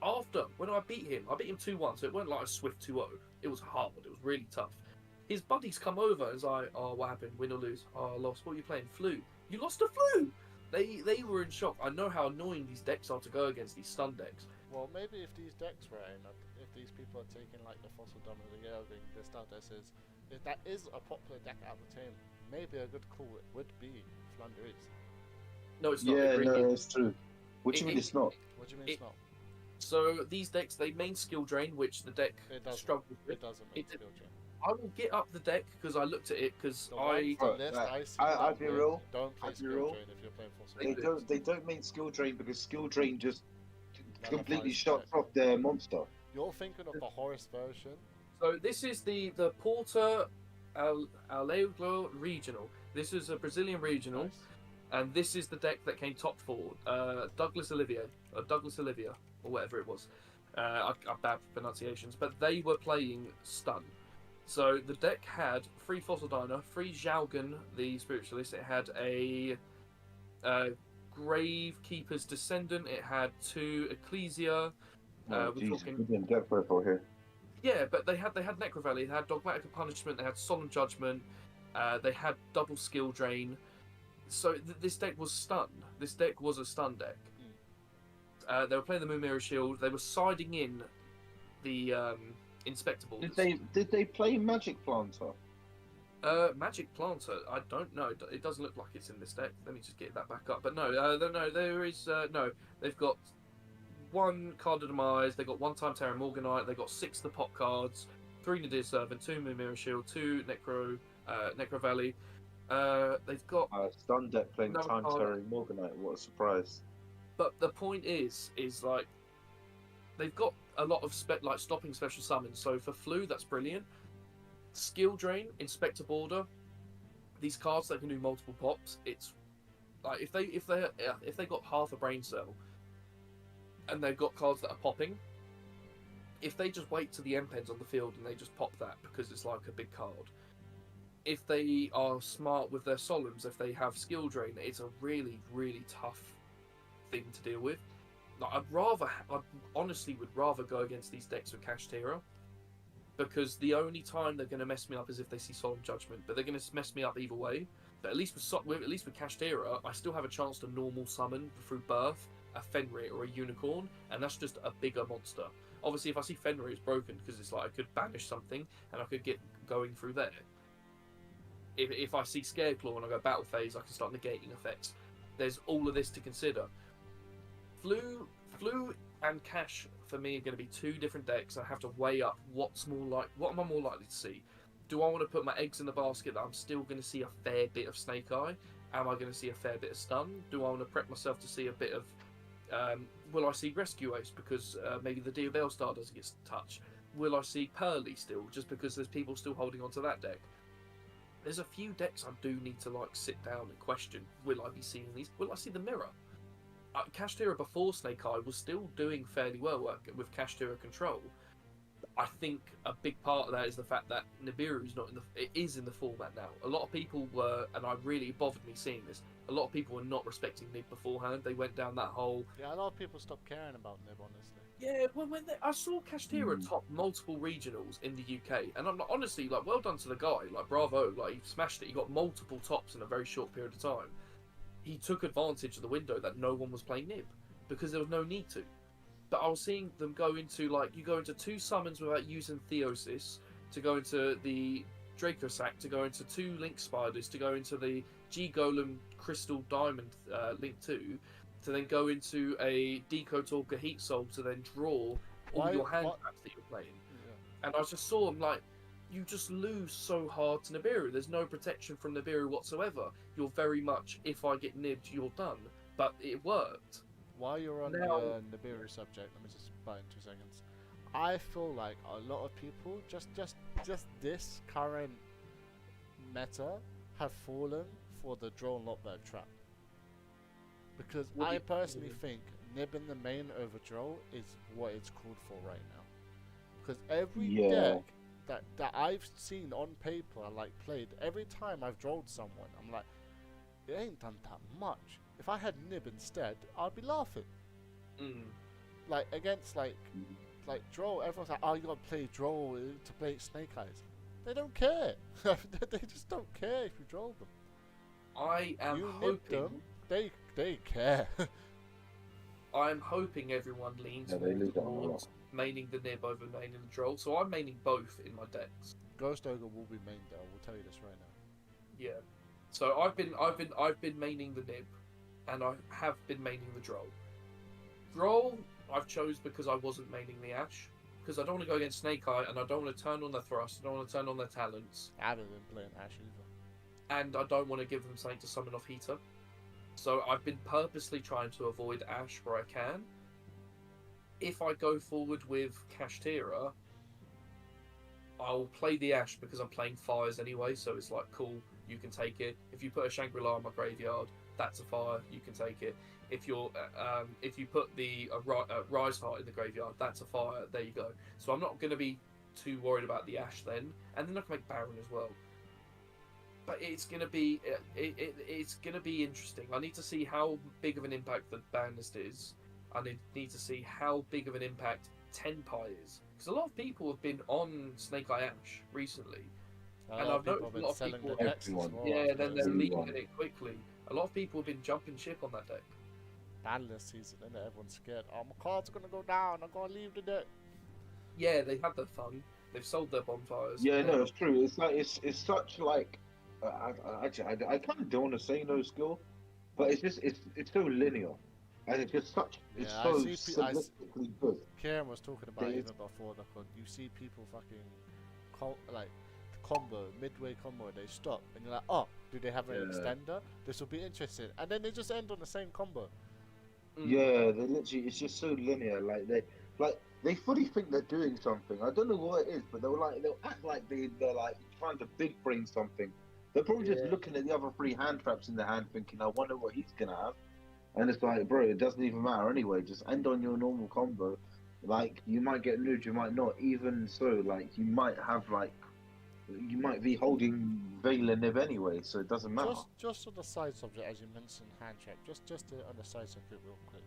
[SPEAKER 2] After, when I beat him 2-1, so it wasn't like a swift 2-0. It was hard, it was really tough. His buddies come over and is like, oh, what happened? Win or lose? Oh, I lost. What are you playing? Flu. You lost to Flu! They were in shock. I know how annoying these decks are to go against, these stun decks.
[SPEAKER 1] Well, maybe if these decks were in, if these people are taking like the Fossil Dome of the Year, this stuff if that is a popular deck out of the team, maybe a good call would be Flanders.
[SPEAKER 2] No, it's not.
[SPEAKER 3] Yeah, no, it's true. What do you mean it's not?
[SPEAKER 1] What do you mean it's not?
[SPEAKER 2] So these decks, they main skill drain, which the deck struggles with.
[SPEAKER 1] It doesn't make skill drain.
[SPEAKER 2] I will get up the deck because I looked at it because
[SPEAKER 3] I'll be real.
[SPEAKER 1] Don't play skill drain if you're playing Fossil.
[SPEAKER 3] They don't mean skill drain because skill drain just completely shuts off their monster.
[SPEAKER 1] You're thinking of the Horus version.
[SPEAKER 2] So this is the Porta Alegre Regional. This is a Brazilian regional,
[SPEAKER 1] Nice.
[SPEAKER 2] and this is the deck that came top 4. Douglas Olivia, or whatever it was. I bad pronunciations, but they were playing stun. So the deck had 3 Fossil Diner, 3 Xiaogan, the Spiritualist. It had a Gravekeeper's Descendant. It had 2 Ecclesia.
[SPEAKER 3] Oh,
[SPEAKER 2] we're
[SPEAKER 3] Jesus,
[SPEAKER 2] talking...
[SPEAKER 3] we're doing deck purple here.
[SPEAKER 2] Yeah, but they had Necro Valley. They had Dogmatic Punishment. They had Solemn Judgment. They had double skill drain. So this deck was stun. This deck was a stun deck. They were playing the Moon Mirror Shield. They were siding in the Inspector Borders.
[SPEAKER 3] Did they play Magic Planter?
[SPEAKER 2] Magic Planter, I don't know. It doesn't look like it's in this deck. Let me just get that back up. But no, there is no. They've got 1 Card of Demise. They got 1 time Terra Morganite. They got 6 the pop cards, 3 Nadir Servant, 2 Moon Mirror Shield, 2 Necro Valley. They've got
[SPEAKER 3] stun deck playing time Terra Morganite. What a surprise!
[SPEAKER 2] But the point is like they've got a lot of stopping special summons. So for Flu, that's brilliant. Skill Drain, Inspector Border, these cards that can do multiple pops. It's like if they got half a brain cell, and they've got cards that are popping. If they just wait to the end pens on the field and they just pop that because it's like a big card. If they are smart with their Solemns, if they have Skill Drain, it's a really, really tough thing to deal with. Like, I honestly would rather go against these decks with Kashtira, because the only time they're going to mess me up is if they see Solemn Judgment, but they're going to mess me up either way. But at least with Kashtira, I still have a chance to normal summon through Birth a Fenrir or a Unicorn, and that's just a bigger monster. Obviously, if I see Fenrir, it's broken because it's like I could banish something and I could get going through there. If I see Scareclaw and I go Battle Phase, I can start negating effects. There's all of this to consider. Flu and Cash for me are going to be 2 different decks. I have to weigh up what am I more likely to see. Do I want to put my eggs in the basket that I'm still going to see a fair bit of Snake Eye? Am I going to see a fair bit of Stun? Do I want to prep myself to see a bit of will I see Rescue Ace because maybe the Diabell Star doesn't get touched? Will I see Pearly still just because there's people still holding on to that deck? There's a few decks I do need to sit down and question. Will I be seeing these? Will I see the Mirror? Kashtira before Snake Eye was still doing fairly well with Kashtira control. I think a big part of that is the fact that Nibiru is in the format now. A lot of people were, and it really bothered me seeing this, a lot of people were not respecting Nib beforehand. They went down that whole...
[SPEAKER 1] Yeah, a lot of people stopped caring about Nib, honestly.
[SPEAKER 2] Yeah, I saw Kashtira top multiple regionals in the UK, and I'm honestly, well done to the guy, bravo, he smashed it. He got multiple tops in a very short period of time. He took advantage of the window that no one was playing Nib, because there was no need to. But I was seeing them go into, you go into 2 summons without using Theosis, to go into the Draco Sack, to go into 2 Link Spiders, to go into the G-Golem Crystal Diamond Link 2, to then go into a Deco Talker Heat Soul to then draw all your hand traps that you're playing. Yeah. And I just saw them you just lose so hard to Nibiru. There's no protection from Nibiru whatsoever. You're very much, if I get nibbed, you're done. But it worked.
[SPEAKER 1] While you're on the Nibiru subject, let me just butt in 2 seconds. I feel like a lot of people, just this current meta, have fallen for the Drone Lockback trap. Because I personally think nibbing the main over Droll is what it's called for right now. Because every deck that I've seen on paper, played, every time I've drolled someone, I'm like, it ain't done that much. If I had Nib instead, I'd be laughing. Like against like Droll, everyone's like, oh, you gotta play Droll to play Snake Eyes. They don't care. They just don't care if you Droll them.
[SPEAKER 2] I am
[SPEAKER 1] You nip
[SPEAKER 2] hoping.
[SPEAKER 1] them, they care.
[SPEAKER 2] I'm hoping everyone leans
[SPEAKER 3] Yeah, they
[SPEAKER 2] more
[SPEAKER 3] lose that a lot.
[SPEAKER 2] towards maining the nib over maining the droll. So I'm maining both in my decks.
[SPEAKER 1] Ghost Ogre will be main though. We'll tell you this right now.
[SPEAKER 2] Yeah. So I've been maining the nib, and I have been maining the droll. Droll I've chose because I wasn't maining the ash. Because I don't want to go against Snake Eye, and I don't want to turn on their thrust, I don't want to turn on their talents,
[SPEAKER 1] I haven't been playing Ash either.
[SPEAKER 2] and I don't want to give them something to summon off heater. So I've been purposely trying to avoid Ash where I can. If I go forward with Kashtira, I'll play the Ash because I'm playing fires anyway, so it's like, cool, you can take it. If you put a Shangri-La in my graveyard, that's a fire, you can take it. If you put the Rise Heart in the graveyard, that's a fire, there you go. So I'm not going to be too worried about the Ash then, and then I can make Baron as well. But it's gonna be it's gonna be interesting. I need to see how big of an impact the ban list is. I need to see how big of an impact Tenpai is, because a lot of people have been on Snake Eye Ash recently, and I've noticed a lot of people. Yeah, then they're leaving it quickly. A lot of people have been jumping ship on that deck.
[SPEAKER 1] Ban list season, and everyone's scared. Oh, my card's gonna go down. I'm gonna leave the deck.
[SPEAKER 2] Yeah, they've had their fun. They've sold their bonfires.
[SPEAKER 3] Yeah, no, it's true. It's like it's such like I kind of don't want to say no skill, but it's so linear, and it's just such it's
[SPEAKER 1] Yeah,
[SPEAKER 3] so
[SPEAKER 1] I see
[SPEAKER 3] simplistically good.
[SPEAKER 1] Kieran was talking about
[SPEAKER 3] They-
[SPEAKER 1] even before the you see people fucking like the combo midway combo, they stop, and you're like, oh, do they have an
[SPEAKER 3] Yeah.
[SPEAKER 1] extender? This will be interesting, and then they just end on the same combo.
[SPEAKER 3] Yeah, they literally it's just so linear. Like they fully think they're doing something. I don't know what it is, but they'll act like they're like trying to big brain something. They're probably just
[SPEAKER 2] Yeah.
[SPEAKER 3] looking at the other three hand traps in their hand, thinking, I wonder what he's gonna have. And it's like, bro, it doesn't even matter anyway. Just end on your normal combo. Like you might get nude, you might not. Even so, like you might be holding Vela Nib anyway, so it doesn't matter.
[SPEAKER 1] Just on the side subject, as you mentioned, hand trap. Just on the side subject, real quick.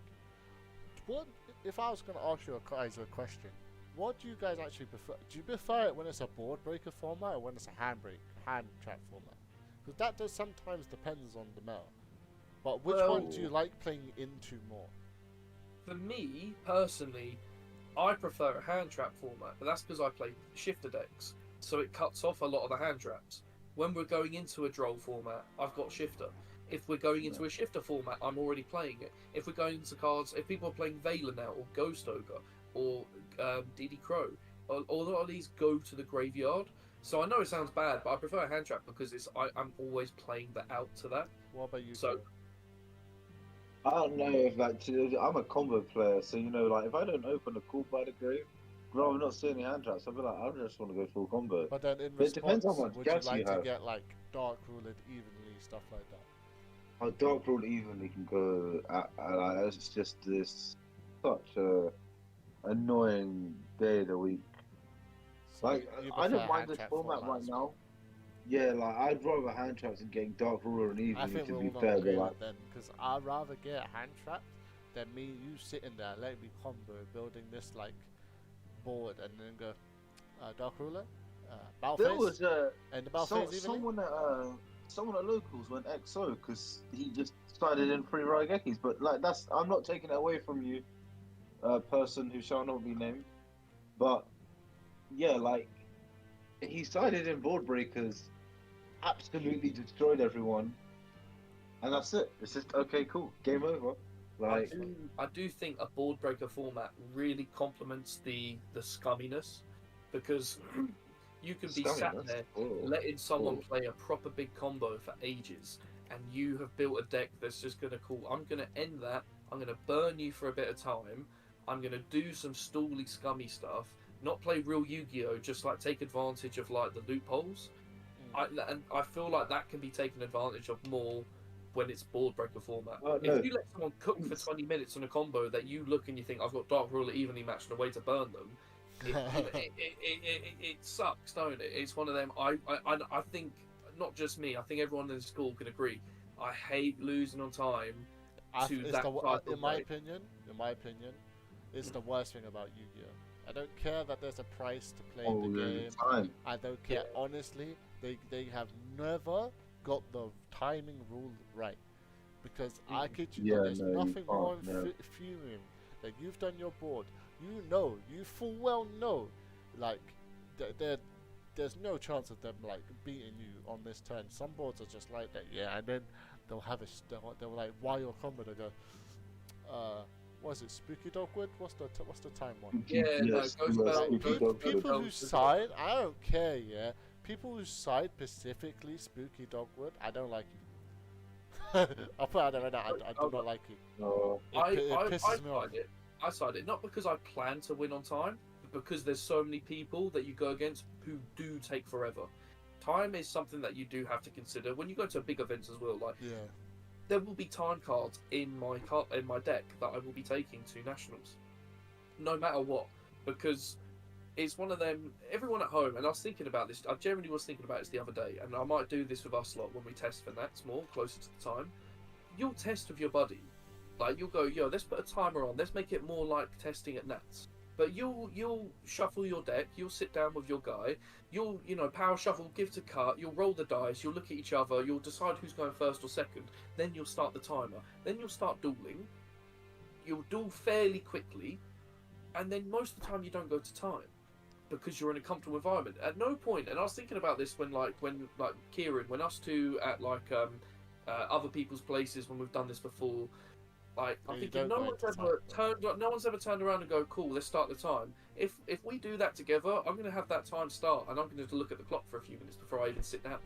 [SPEAKER 1] What if I was going to ask you guys a question? What do you guys actually prefer? Do you prefer it when it's a board breaker format or when it's a hand trap format? Because that does sometimes depends on the meta. But which one do you like playing into more?
[SPEAKER 2] For me personally, I prefer a hand trap format, but that's because I play shifter decks, so it cuts off a lot of the hand traps. When we're going into a droll format, I've got shifter. If we're going into a shifter format, I'm already playing it. If we're going into cards, if people are playing Vela now, or Ghost Ogre, or DD Crow, a lot of these go to the graveyard. So I know it sounds bad, but I prefer a hand trap because I'm always playing the out to that.
[SPEAKER 1] What about you?
[SPEAKER 2] So
[SPEAKER 3] I don't know if I'm a combo player, so like if I don't open a call by the grave, bro, I'm not seeing any hand traps. I'll be like, I just want to go full combo.
[SPEAKER 1] But then in
[SPEAKER 3] But it depends
[SPEAKER 1] response,
[SPEAKER 3] how much
[SPEAKER 1] would you
[SPEAKER 3] gas you
[SPEAKER 1] like to
[SPEAKER 3] have.
[SPEAKER 1] get like dark ruled evenly, stuff like that?
[SPEAKER 3] How Dark Rule evenly can go it's just such a annoying day of the week.
[SPEAKER 1] So
[SPEAKER 3] Like
[SPEAKER 1] you
[SPEAKER 3] I
[SPEAKER 1] prefer
[SPEAKER 3] don't mind
[SPEAKER 1] hand
[SPEAKER 3] this
[SPEAKER 1] trap
[SPEAKER 3] format right
[SPEAKER 1] as
[SPEAKER 3] now.
[SPEAKER 1] well?
[SPEAKER 3] Yeah, like I'd rather hand traps than getting Dark Ruler and
[SPEAKER 1] I
[SPEAKER 3] evenly
[SPEAKER 1] think
[SPEAKER 3] to
[SPEAKER 1] we're
[SPEAKER 3] be
[SPEAKER 1] all
[SPEAKER 3] fair,
[SPEAKER 1] on
[SPEAKER 3] but like
[SPEAKER 1] agreement then, because I'd rather get hand trapped than me you sitting there letting me combo building this like board and then go dark ruler, battle
[SPEAKER 3] there
[SPEAKER 1] phase,
[SPEAKER 3] was
[SPEAKER 1] and the battle phase evenly.
[SPEAKER 3] someone at locals went XO because he just started in 3 Raigekis, but like I'm not taking it away from you, person who shall not be named, but yeah, like he sided in board breakers, absolutely destroyed everyone, and that's it. It's just okay, cool, game over. Like
[SPEAKER 2] I do think a board breaker format really complements the scumminess, because you can be sat
[SPEAKER 3] Scumminess?
[SPEAKER 2] there
[SPEAKER 3] Oh.
[SPEAKER 2] letting someone
[SPEAKER 3] Oh.
[SPEAKER 2] play a proper big combo for ages, and you have built a deck that's just going to I'm going to end that, I'm going to burn you for a bit of time, I'm going to do some stally scummy stuff, not play real Yu-Gi-Oh, just like take advantage of like the loopholes. And I feel like that can be taken advantage of more when it's board breaker format.
[SPEAKER 3] Oh, no.
[SPEAKER 2] If you let someone cook for 20 minutes on a combo that you look and you think, I've got Dark Ruler evenly matched and a way to burn them, it sucks, don't it? It's one of them. I think not just me. I think everyone in the school can agree. I hate losing on time. to
[SPEAKER 1] It's
[SPEAKER 2] that
[SPEAKER 1] the,
[SPEAKER 2] type of
[SPEAKER 1] in my
[SPEAKER 2] way.
[SPEAKER 1] opinion, it's the worst thing about Yu-Gi-Oh. I don't care that there's a price to play
[SPEAKER 3] Oh,
[SPEAKER 1] the
[SPEAKER 3] yeah,
[SPEAKER 1] game.
[SPEAKER 3] time.
[SPEAKER 1] I don't care.
[SPEAKER 2] Yeah.
[SPEAKER 1] Honestly, they have never got the timing rule right. Because I kid you
[SPEAKER 3] Yeah,
[SPEAKER 1] not, there's
[SPEAKER 3] no, you
[SPEAKER 1] nothing more
[SPEAKER 3] can't, no.
[SPEAKER 1] infuriating that you've done your board. You full well know, like, there's no chance of them like beating you on this turn. Some boards are just like that, yeah, and then they'll have they'll like wire your combo. They go, what is it, Spooky Dogwood? What's the time one?
[SPEAKER 2] Yeah, no,
[SPEAKER 3] Yes,
[SPEAKER 2] Ghost
[SPEAKER 3] yes,
[SPEAKER 2] Bell-
[SPEAKER 3] Spooky
[SPEAKER 2] Ghost-
[SPEAKER 3] Dogwood.
[SPEAKER 1] People who
[SPEAKER 2] Ghost Bell-
[SPEAKER 1] side, I don't care, yeah. People who side specifically Spooky Dogwood, I don't like you. I'll put it out there right now. I do not like you.
[SPEAKER 3] No.
[SPEAKER 1] It pisses me off.
[SPEAKER 2] I side it not because I plan to win on time, but because there's so many people that you go against who do take forever. Time is something that you do have to consider when you go to big events as well. Like
[SPEAKER 1] Yeah.
[SPEAKER 2] there will be time cards in my deck that I will be taking to nationals, no matter what, because it's one of them. Everyone at home, and I was thinking about this. I generally was thinking about this the other day, and I might do this with us lot when we test for Nats more closer to the time. You'll test with your buddy, like you'll go, yo, let's put a timer on. Let's make it more like testing at Nats. But you'll shuffle your deck. You'll sit down with your guy. You'll power shuffle, give to cut. You'll roll the dice. You'll look at each other. You'll decide who's going first or second. Then you'll start the timer. Then you'll start dueling. You'll duel fairly quickly, and then most of the time you don't go to time because you're in a comfortable environment. At no point, and I was thinking about this when Kieran, when us two at other people's places when we've done this before. Like I'm
[SPEAKER 1] Yeah, you
[SPEAKER 2] thinking,
[SPEAKER 1] don't go into
[SPEAKER 2] no one's ever turned around and go, cool, let's start the time. If we do that together, I'm going to have that time start, and I'm going to look at the clock for a few minutes before I even sit down,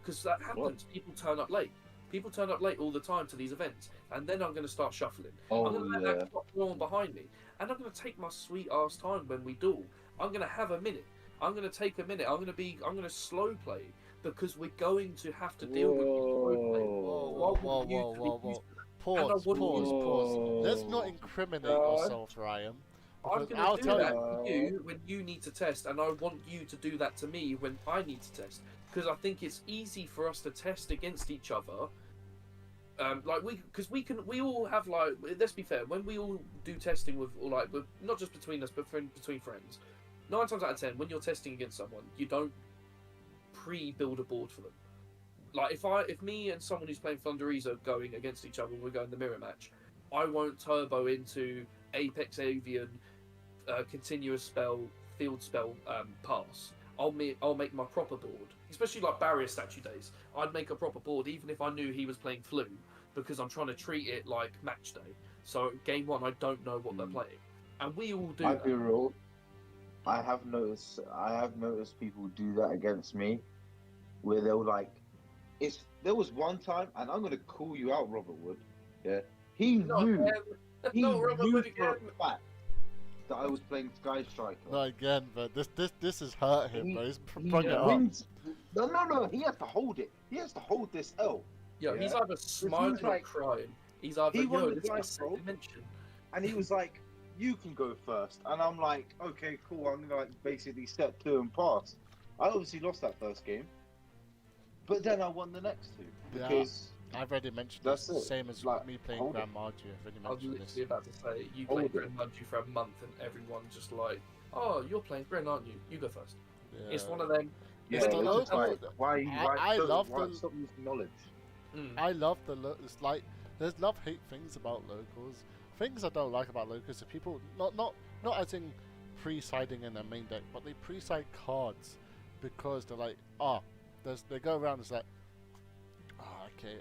[SPEAKER 2] because that happens. People turn up late. People turn up late all the time to these events, and then I'm going to start shuffling. I'm
[SPEAKER 3] Oh,
[SPEAKER 2] going to let
[SPEAKER 3] yeah.
[SPEAKER 2] that clock go on behind me, and I'm going to take my sweet ass time when we duel. I'm going to have a minute. I'm going to take a minute. I'm going to slow play because we're going to have to deal with slow play.
[SPEAKER 1] Whoa. Pause. Let's not incriminate yourself, Ryan.
[SPEAKER 2] I'm
[SPEAKER 1] Because
[SPEAKER 2] going
[SPEAKER 1] I'll
[SPEAKER 2] to do
[SPEAKER 1] tell
[SPEAKER 2] that
[SPEAKER 1] you.
[SPEAKER 2] to you when you need to test, and I want you to do that to me when I need to test. Because I think it's easy for us to test against each other. We all have like. Let's be fair. When we all do testing with not just between us, but between friends. 9 times out of 10, when you're testing against someone, you don't pre-build a board for them. Like if me and someone who's playing Thunderies are going against each other, we're going the mirror match. I won't turbo into Apex Avian, continuous spell, field spell, pass. I'll make my proper board, especially like barrier statue days. I'd make a proper board even if I knew he was playing Flu, because I'm trying to treat it like match day. So game one, I don't know what they're playing, and we all do.
[SPEAKER 3] I'll be real. I have noticed people do that against me, where they'll like. There was one time, and I'm gonna call you out, Robert Wood. Yeah, he knew for a fact that I was playing Sky Striker.
[SPEAKER 1] Not again, but this has hurt him, bro. He's
[SPEAKER 3] He
[SPEAKER 1] brought it up.
[SPEAKER 3] wins. No. He has to hold it. He has to hold this L.
[SPEAKER 2] Yeah, he's either smiling or
[SPEAKER 3] like-
[SPEAKER 2] crying. He's either
[SPEAKER 3] He won the
[SPEAKER 2] this is
[SPEAKER 3] dice
[SPEAKER 2] the
[SPEAKER 3] roll.
[SPEAKER 2] dimension.
[SPEAKER 3] And he was like, "You can go first." And I'm like, "Okay, cool. I'm gonna like basically step 2 and pass." I obviously lost that first game, but then I won the next 2
[SPEAKER 1] Yeah.
[SPEAKER 3] because
[SPEAKER 1] I've already mentioned
[SPEAKER 3] That's
[SPEAKER 1] this,
[SPEAKER 3] it.
[SPEAKER 1] same as
[SPEAKER 3] Like,
[SPEAKER 1] me playing
[SPEAKER 3] hold it.
[SPEAKER 1] Grand Marju. I've already
[SPEAKER 2] I was
[SPEAKER 1] mentioned this.
[SPEAKER 2] literally about to say, you
[SPEAKER 3] Hold
[SPEAKER 2] played
[SPEAKER 3] it.
[SPEAKER 2] Grand Marju for a month and everyone's just like, oh, you're playing Grand, aren't you? You go first.
[SPEAKER 1] Yeah.
[SPEAKER 2] It's one of them.
[SPEAKER 1] It's
[SPEAKER 3] yeah,
[SPEAKER 1] the
[SPEAKER 3] it's just
[SPEAKER 1] local-
[SPEAKER 3] like, why
[SPEAKER 1] I love the-
[SPEAKER 3] stop using knowledge.
[SPEAKER 1] I love it's like there's love-hate things about locals. Things I don't like about locals are people not as in pre-siding in their main deck, but they pre-side cards because they're like, they go around. It's like, okay,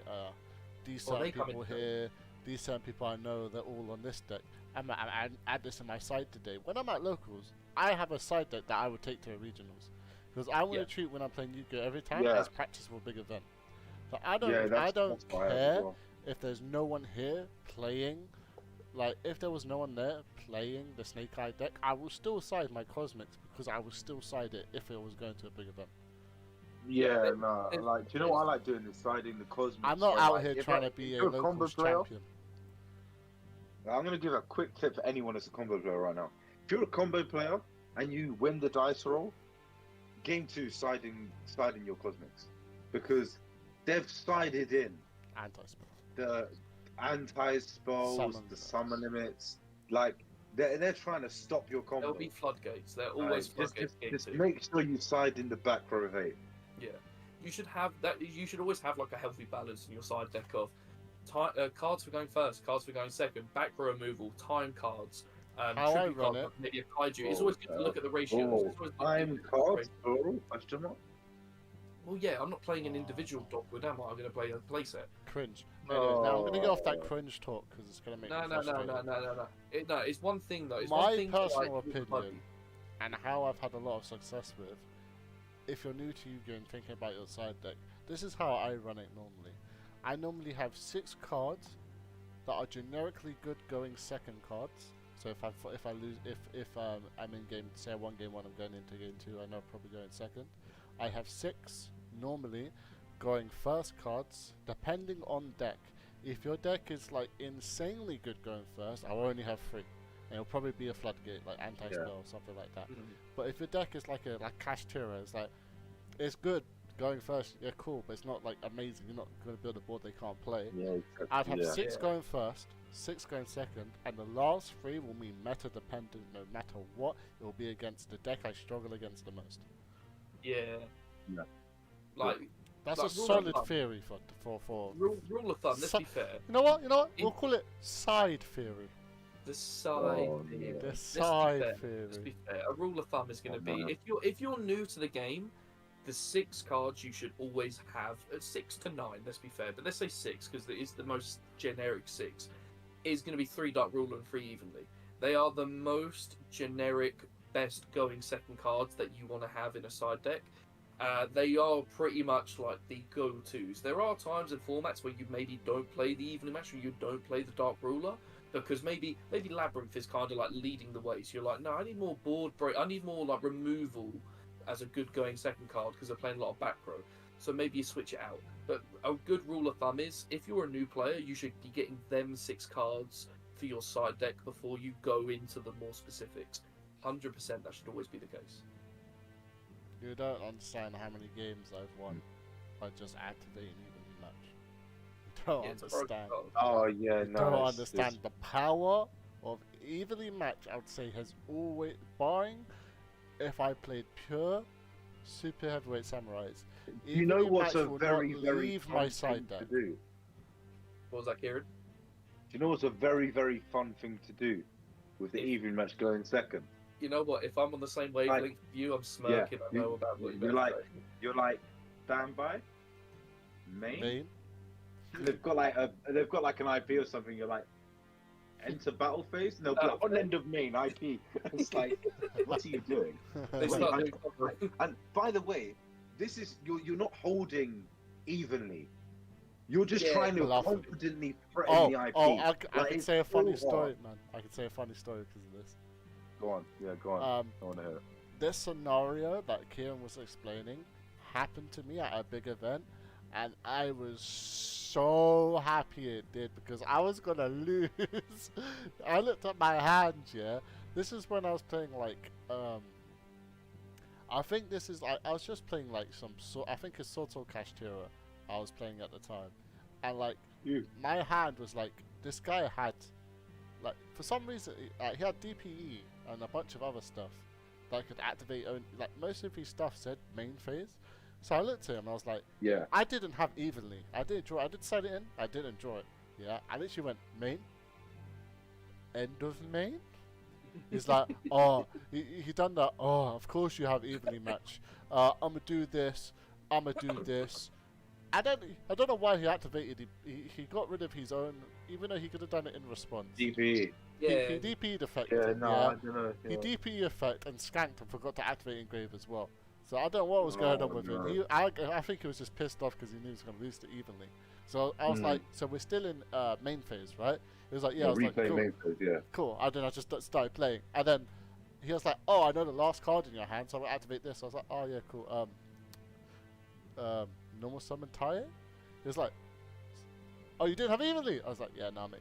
[SPEAKER 1] these
[SPEAKER 2] Well,
[SPEAKER 1] certain
[SPEAKER 2] they come
[SPEAKER 1] people
[SPEAKER 2] into-
[SPEAKER 1] here, these certain people I know, they're all on this deck. I add this in my side today. When I'm at locals, I have a side deck that I would take to a regionals because I want to
[SPEAKER 2] Yeah.
[SPEAKER 1] treat when I'm playing Yu-Gi-Oh every time
[SPEAKER 3] Yeah.
[SPEAKER 1] as practice for a big event. But I don't
[SPEAKER 3] That's why I have as
[SPEAKER 1] care
[SPEAKER 3] well.
[SPEAKER 1] if there's no one here playing. Like if there was no one there playing the Snake Eye deck, I will still side my Cosmics because I will still side it if it was going to a big event.
[SPEAKER 3] Yeah,
[SPEAKER 2] It-
[SPEAKER 3] no.
[SPEAKER 2] it-
[SPEAKER 3] Like, do you know what I like doing? Is siding the Cosmics.
[SPEAKER 1] I'm not
[SPEAKER 3] where,
[SPEAKER 1] out
[SPEAKER 3] like,
[SPEAKER 1] here
[SPEAKER 3] if
[SPEAKER 1] trying
[SPEAKER 3] I-
[SPEAKER 1] to be
[SPEAKER 3] if
[SPEAKER 1] a
[SPEAKER 3] you're combo
[SPEAKER 1] locals
[SPEAKER 3] player,
[SPEAKER 1] champion.
[SPEAKER 3] I'm gonna give a quick tip for anyone that's a combo player right now. If you're a combo player and you win the dice roll, game 2 siding your Cosmics because they've sided in
[SPEAKER 1] Anti-spell.
[SPEAKER 3] the anti-spells,
[SPEAKER 1] Summon
[SPEAKER 3] the
[SPEAKER 1] limits.
[SPEAKER 3] summon limits. Like they're trying to stop your combo.
[SPEAKER 2] There'll be floodgates. There are always floodgates.
[SPEAKER 3] Just make sure you side in the back row of 8.
[SPEAKER 2] Yeah, you should have that. You should always have like a healthy balance in your side deck of cards for going first, cards for going second, back row removal, time cards.
[SPEAKER 1] How I
[SPEAKER 2] tribute
[SPEAKER 1] run
[SPEAKER 2] cards,
[SPEAKER 1] it.
[SPEAKER 2] like maybe a kaiju. It's always good to look at the ratios.
[SPEAKER 3] Oh,
[SPEAKER 2] It's always good to
[SPEAKER 3] time
[SPEAKER 2] look at the
[SPEAKER 3] cards.
[SPEAKER 2] ratios.
[SPEAKER 3] Oh, question mark.
[SPEAKER 2] Well, yeah, I'm not playing an individual Dogwood, am I? I'm going to play a playset.
[SPEAKER 1] Cringe. Anyway, now I'm gonna get off that cringe talk because it's gonna make
[SPEAKER 2] No,
[SPEAKER 1] me
[SPEAKER 2] no, no,
[SPEAKER 1] frustrated.
[SPEAKER 2] no, no, no, no. No, it's one thing though. It's
[SPEAKER 1] My
[SPEAKER 2] one thing
[SPEAKER 1] personal
[SPEAKER 2] to, like,
[SPEAKER 1] opinion, and how I've had a lot of success with, if you're new to Yu-Gi-Oh! And thinking about your side deck, this is how I run it normally. I normally have 6 cards that are generically good going second cards. So if I lose, if I'm in game, say I won game 1, I'm going into game 2, I know I'm probably going second. I have 6 normally going first cards, depending on deck. If your deck is like insanely good going first, I'll only have 3. And it'll probably be a floodgate, like anti-spell or something like that. But if your deck is like Cash Tira, it's like, it's good going first, yeah, cool, but it's not like amazing. You're not going to build a board they can't play.
[SPEAKER 3] Yeah, exactly.
[SPEAKER 1] I'd have
[SPEAKER 3] yeah.
[SPEAKER 1] 6 going first, 6 going second, and the last 3 will be meta dependent no matter what. It will be against the deck I struggle against the most.
[SPEAKER 2] Yeah.
[SPEAKER 3] Yeah.
[SPEAKER 2] Like,
[SPEAKER 1] That's
[SPEAKER 2] like
[SPEAKER 1] a
[SPEAKER 2] rule of
[SPEAKER 1] solid
[SPEAKER 2] thumb.
[SPEAKER 1] theory for
[SPEAKER 2] rule of thumb, let's
[SPEAKER 1] So-
[SPEAKER 2] be fair.
[SPEAKER 1] You know what? We'll call it side theory.
[SPEAKER 2] The side
[SPEAKER 3] Oh,
[SPEAKER 2] theory.
[SPEAKER 3] no.
[SPEAKER 1] The
[SPEAKER 2] Let's be
[SPEAKER 1] side
[SPEAKER 2] fair.
[SPEAKER 1] theory.
[SPEAKER 2] Let's be fair. A rule of thumb is going to
[SPEAKER 3] Oh,
[SPEAKER 2] be
[SPEAKER 3] no.
[SPEAKER 2] if you're new to the game, the 6 cards you should always have 6 to 9. Let's be fair, but let's say 6 because it is the most generic 6. Is going to be 3 Dark Ruler and 3 Evenly. They are the most generic, best going second cards that you want to have in a side deck. They are pretty much like the go-tos. There are times and formats where you maybe don't play the Evenly Match or you don't play the Dark Ruler because maybe Labyrinth is kind of like leading the way. So you're like, no, I need more board break. I need more like removal as a good going second card because they're playing a lot of back row. So maybe you switch it out. But a good rule of thumb is if you're a new player, you should be getting them 6 cards for your side deck before you go into the more specifics. 100% that should always be the case.
[SPEAKER 1] You don't understand how many games I've won by just activating evenly match. You don't
[SPEAKER 2] Yeah, it's a broken
[SPEAKER 1] understand.
[SPEAKER 2] card.
[SPEAKER 3] Oh yeah,
[SPEAKER 1] You
[SPEAKER 3] no.
[SPEAKER 1] don't
[SPEAKER 3] it's-
[SPEAKER 1] understand the power of evenly match. I would say has always, barring if I played pure super heavyweight samurais.
[SPEAKER 3] You know
[SPEAKER 1] evenly
[SPEAKER 3] what's
[SPEAKER 1] match
[SPEAKER 3] a
[SPEAKER 1] will
[SPEAKER 3] very
[SPEAKER 1] not
[SPEAKER 3] very
[SPEAKER 1] leave
[SPEAKER 3] fun
[SPEAKER 1] my
[SPEAKER 3] thing
[SPEAKER 1] side
[SPEAKER 3] to
[SPEAKER 1] deck.
[SPEAKER 3] do?
[SPEAKER 2] What was that, Kieran?
[SPEAKER 3] Do you know what's a very very fun thing to do with the evening match going second?
[SPEAKER 2] You know what? If I'm on the same wavelength with you, I'm smirking. I know about what
[SPEAKER 3] You're
[SPEAKER 2] you're
[SPEAKER 3] like
[SPEAKER 2] about to say.
[SPEAKER 3] you're like standby, main.
[SPEAKER 1] Main.
[SPEAKER 3] And they've got like an IP or something. You're like enter battle phase, and they'll be like on end of main IP. It's like, what are you doing?
[SPEAKER 2] They
[SPEAKER 3] Wait,
[SPEAKER 2] start
[SPEAKER 3] I-
[SPEAKER 2] doing something.
[SPEAKER 3] And by the way, this is you're not holding evenly. You're just
[SPEAKER 2] Yeah,
[SPEAKER 3] trying to
[SPEAKER 1] bluffing.
[SPEAKER 3] confidently threaten
[SPEAKER 1] Oh,
[SPEAKER 3] the IP.
[SPEAKER 1] I
[SPEAKER 3] Like,
[SPEAKER 1] could
[SPEAKER 3] it's
[SPEAKER 1] say a funny
[SPEAKER 3] so
[SPEAKER 1] story,
[SPEAKER 3] hard.
[SPEAKER 1] man. I could say a funny story because of this.
[SPEAKER 3] Go on, yeah, go on. I want to hear it.
[SPEAKER 1] This scenario that Kieran was explaining happened to me at a big event, and I was so happy it did because I was gonna lose. I looked at my hand, yeah. This is when I was playing like I think this is I was just playing like some sort. I think it's Soto Kashtira I was playing at the time, and like my hand was like this guy had like for some reason he had DPE and a bunch of other stuff that could activate like most of his stuff said main phase. So I looked at him and I was like,
[SPEAKER 3] Yeah.
[SPEAKER 1] I didn't have evenly. I didn't draw. I did set it in. I didn't draw it. Yeah. I literally went main. End of main. He's like, oh, he done that. Oh, of course you have evenly match. I'ma do this. I'ma do this. I don't know why he activated. He got rid of his own, even though he could have done it in response.
[SPEAKER 3] DPE.
[SPEAKER 2] Yeah.
[SPEAKER 1] He DP'd effect.
[SPEAKER 3] Yeah, no, I don't know.
[SPEAKER 1] He DP effect and skanked and forgot to activate engrave as well. So I don't know what was going on with
[SPEAKER 3] no.
[SPEAKER 1] him. I think he was just pissed off because he knew he was going to lose to evenly. So I was like, so we're still in main phase, right? He was like, yeah. I was like,
[SPEAKER 3] replay
[SPEAKER 1] cool,
[SPEAKER 3] main phase, yeah.
[SPEAKER 1] cool. And then I just started playing. And then he was like, oh, I know the last card in your hand, so I'm going to activate this. I was like, oh, yeah, cool. Normal summon Tae? He was like, oh, you didn't have evenly? I was like, yeah, nah, mate.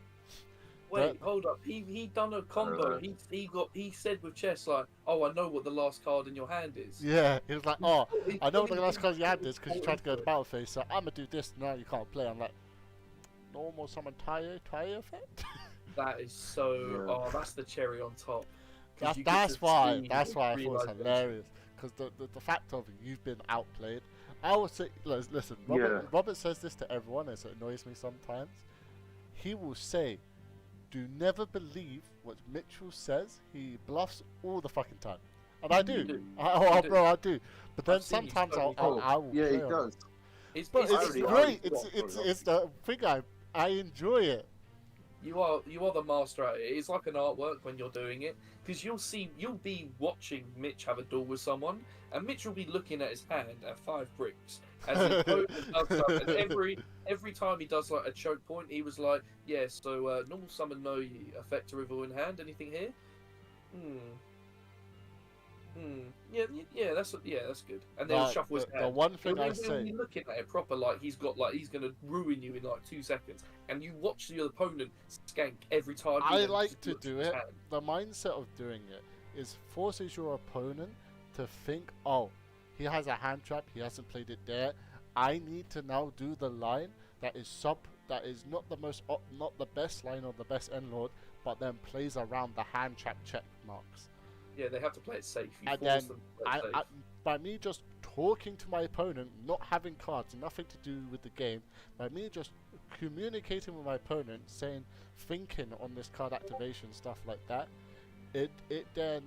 [SPEAKER 2] Wait, hold up. He done a combo. He said with chess like, oh, I know what the last card in your hand is.
[SPEAKER 1] Yeah, he was like, oh, I know what the last card you had is because you tried to go to battle phase, so I'm going to do this. No, you can't play. I'm like, normal summon tie effect.
[SPEAKER 2] That is so.
[SPEAKER 3] Yeah.
[SPEAKER 2] Oh, that's the cherry on top. 'Cause you get
[SPEAKER 1] That's
[SPEAKER 2] to
[SPEAKER 1] why.
[SPEAKER 2] see
[SPEAKER 1] That's
[SPEAKER 2] the
[SPEAKER 1] why I thought it was
[SPEAKER 2] realisation.
[SPEAKER 1] hilarious. Because the fact of you've been outplayed. I would say, listen. Robert says this to everyone, and so it annoys me sometimes. He will say, "Do never believe what Mitchell says." He bluffs all the fucking time, and I do.
[SPEAKER 2] You do.
[SPEAKER 1] Bro, I do. But then
[SPEAKER 2] I've seen you
[SPEAKER 1] sometimes
[SPEAKER 2] so
[SPEAKER 1] I will
[SPEAKER 3] Yeah,
[SPEAKER 1] play
[SPEAKER 3] he
[SPEAKER 1] on it.
[SPEAKER 3] does.
[SPEAKER 1] But it's
[SPEAKER 3] already-
[SPEAKER 1] great.
[SPEAKER 3] I already
[SPEAKER 1] It's the thing I enjoy it.
[SPEAKER 2] You are the master at it. It's like an artwork when you're doing it, because you'll be watching Mitch have a duel with someone, and Mitch will be looking at his hand at 5 bricks as his opponent does stuff, and every time he does like a choke point, he was like, "Yeah, so normal summon no effect to reveal in hand. Anything here? Yeah, that's good." And then he'll shuffle his hand.
[SPEAKER 1] The one thing
[SPEAKER 2] But
[SPEAKER 1] I
[SPEAKER 2] then he'll
[SPEAKER 1] say,
[SPEAKER 2] be looking at it proper, like he's gonna ruin you in like 2 seconds, and you watch your opponent skank every time.
[SPEAKER 1] I
[SPEAKER 2] he
[SPEAKER 1] like
[SPEAKER 2] just
[SPEAKER 1] to
[SPEAKER 2] looks
[SPEAKER 1] do
[SPEAKER 2] at his
[SPEAKER 1] it.
[SPEAKER 2] hand.
[SPEAKER 1] The mindset of doing it is forces your opponent to think, oh, he has a hand trap, he hasn't played it there. I need to now do the line that is not the best line or the best end lord, but then plays around the hand trap check marks.
[SPEAKER 2] Yeah, they have to play it safe. You
[SPEAKER 1] And
[SPEAKER 2] force
[SPEAKER 1] then
[SPEAKER 2] them to play it safe.
[SPEAKER 1] by me just talking to my opponent, not having cards, nothing to do with the game, by me just communicating with my opponent, thinking on this card activation, stuff like that, it then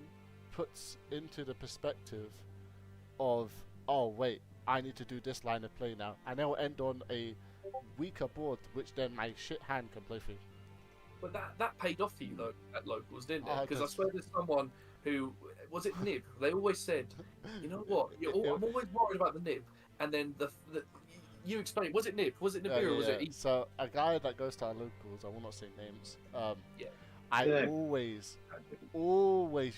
[SPEAKER 1] puts into the perspective of, oh wait, I need to do this line of play now, and it'll end on a weaker board, which then my shit hand can play through.
[SPEAKER 2] But that paid off for you though at locals, didn't it?
[SPEAKER 1] Oh,
[SPEAKER 2] Because I
[SPEAKER 1] that's-
[SPEAKER 2] swear there's someone who was it Nib. They always said, you know what? I'm always worried about the Nib, and then the you explain. Was it Nib? Was it Nibiru? Or was it?
[SPEAKER 1] So a guy that goes to our locals, I will not say names.
[SPEAKER 2] Yeah.
[SPEAKER 1] I
[SPEAKER 3] Yeah.
[SPEAKER 1] always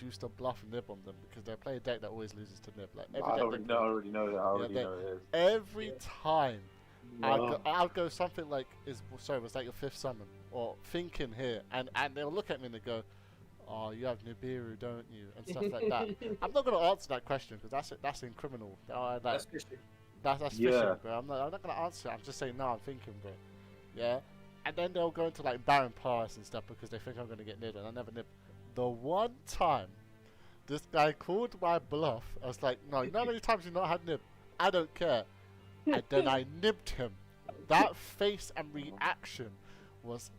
[SPEAKER 1] used to bluff Nib on them because they play a deck that always loses to Nib. Like
[SPEAKER 3] I
[SPEAKER 1] every deck
[SPEAKER 3] already
[SPEAKER 1] they
[SPEAKER 3] know. I
[SPEAKER 1] play,
[SPEAKER 3] already know that. I already know it is.
[SPEAKER 1] every
[SPEAKER 2] Yeah.
[SPEAKER 1] time
[SPEAKER 3] No.
[SPEAKER 1] I'll go something like, was that your 5th summon? Or thinking here, and they'll look at me and they go, oh, you have Nibiru, don't you? And stuff like that. I'm not going to answer that question because that's criminal.
[SPEAKER 2] That's fishy.
[SPEAKER 1] That's
[SPEAKER 3] Yeah.
[SPEAKER 1] fishing, bro. I'm not going to answer it. I'm just saying, no, I'm thinking, bro. Yeah? And then they'll go into like Baron Pass and stuff because they think I'm going to get nibbed, and I never nib. The one time this guy called my bluff, I was like, no, you know how many times you've not had nib? I don't care. And then I nibbed him. That face and reaction was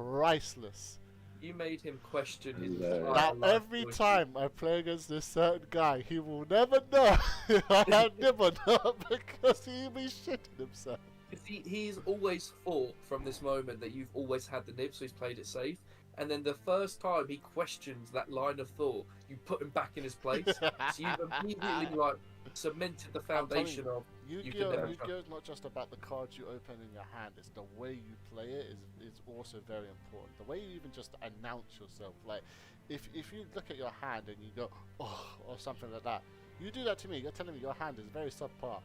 [SPEAKER 1] priceless.
[SPEAKER 2] You made him question his
[SPEAKER 3] Yeah.
[SPEAKER 2] entire
[SPEAKER 1] Now,
[SPEAKER 2] life
[SPEAKER 1] every
[SPEAKER 2] choices.
[SPEAKER 1] time I play against this certain guy, he will never know if I had nib or not because he'll be shitting himself.
[SPEAKER 2] 'Cause he's always thought from this moment that you've always had the nib, so he's played it safe. And then the first time he questions that line of thought, you put him back in his place. So you've immediately like cemented the foundation of. You can never trust.
[SPEAKER 1] Yu-Gi-Oh is not just about the cards you open in your hand. It's the way you play it is also very important. The way you even just announce yourself. Like, if you look at your hand and you go, oh, or something like that, you do that to me, you're telling me your hand is very subpar.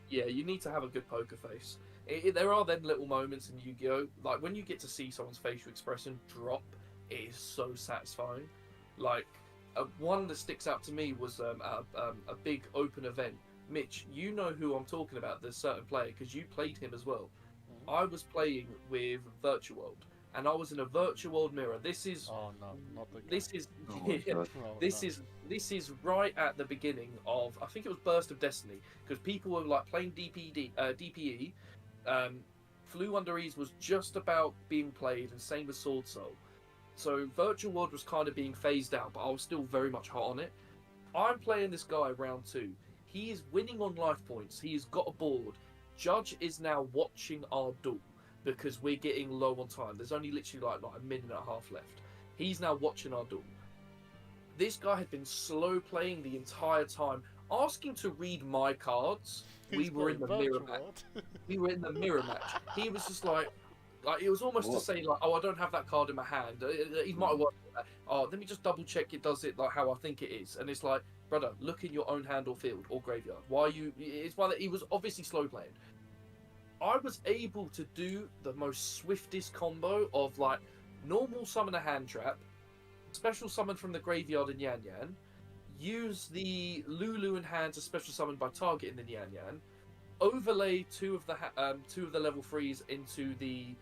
[SPEAKER 2] Yeah, you need to have a good poker face. There are then little moments in Yu-Gi-Oh, like when you get to see someone's facial expression drop, it is so satisfying. Like one that sticks out to me was a big open event. Mitch, you know who I'm talking about, the certain player, because you played him as well.
[SPEAKER 1] Mhm.
[SPEAKER 2] I was playing with Virtual World, and I was in a Virtual World mirror. This is
[SPEAKER 1] Oh no, not the guy.
[SPEAKER 2] this is
[SPEAKER 3] Oh my God.
[SPEAKER 1] Oh,
[SPEAKER 2] this
[SPEAKER 1] no.
[SPEAKER 2] is right at the beginning of, I think it was Burst of Destiny, because people were like playing DPE. Flew Under Ease was just about being played, and same with Sword Soul. So Virtual World was kind of being phased out, but I was still very much hot on it. I'm playing this guy round 2. He is winning on life points. He has got a board. Judge is now watching our duel because we're getting low on time. There's only literally like a minute and a half left. He's now watching our duel. This guy had been slow playing the entire time, asking to read my cards. We
[SPEAKER 1] He's
[SPEAKER 2] were in the
[SPEAKER 1] playing
[SPEAKER 2] mirror
[SPEAKER 1] Virtual
[SPEAKER 2] match.
[SPEAKER 1] World.
[SPEAKER 2] We were in the mirror match. He was just like it was almost to
[SPEAKER 3] What?
[SPEAKER 2] say like, oh, I don't have that card in my hand. He might have worked with that. Oh, let me just double check it does it like how I think it is. And it's like, brother, look in your own hand or field or graveyard. Why are you? It's why that he was obviously slow playing. I was able to do the most swiftest combo of like normal summon a hand trap, special summon from the graveyard in Yan Yan, use the Lulu in hand to special summon by targeting the Yan Yan, overlay two of the level 3s into the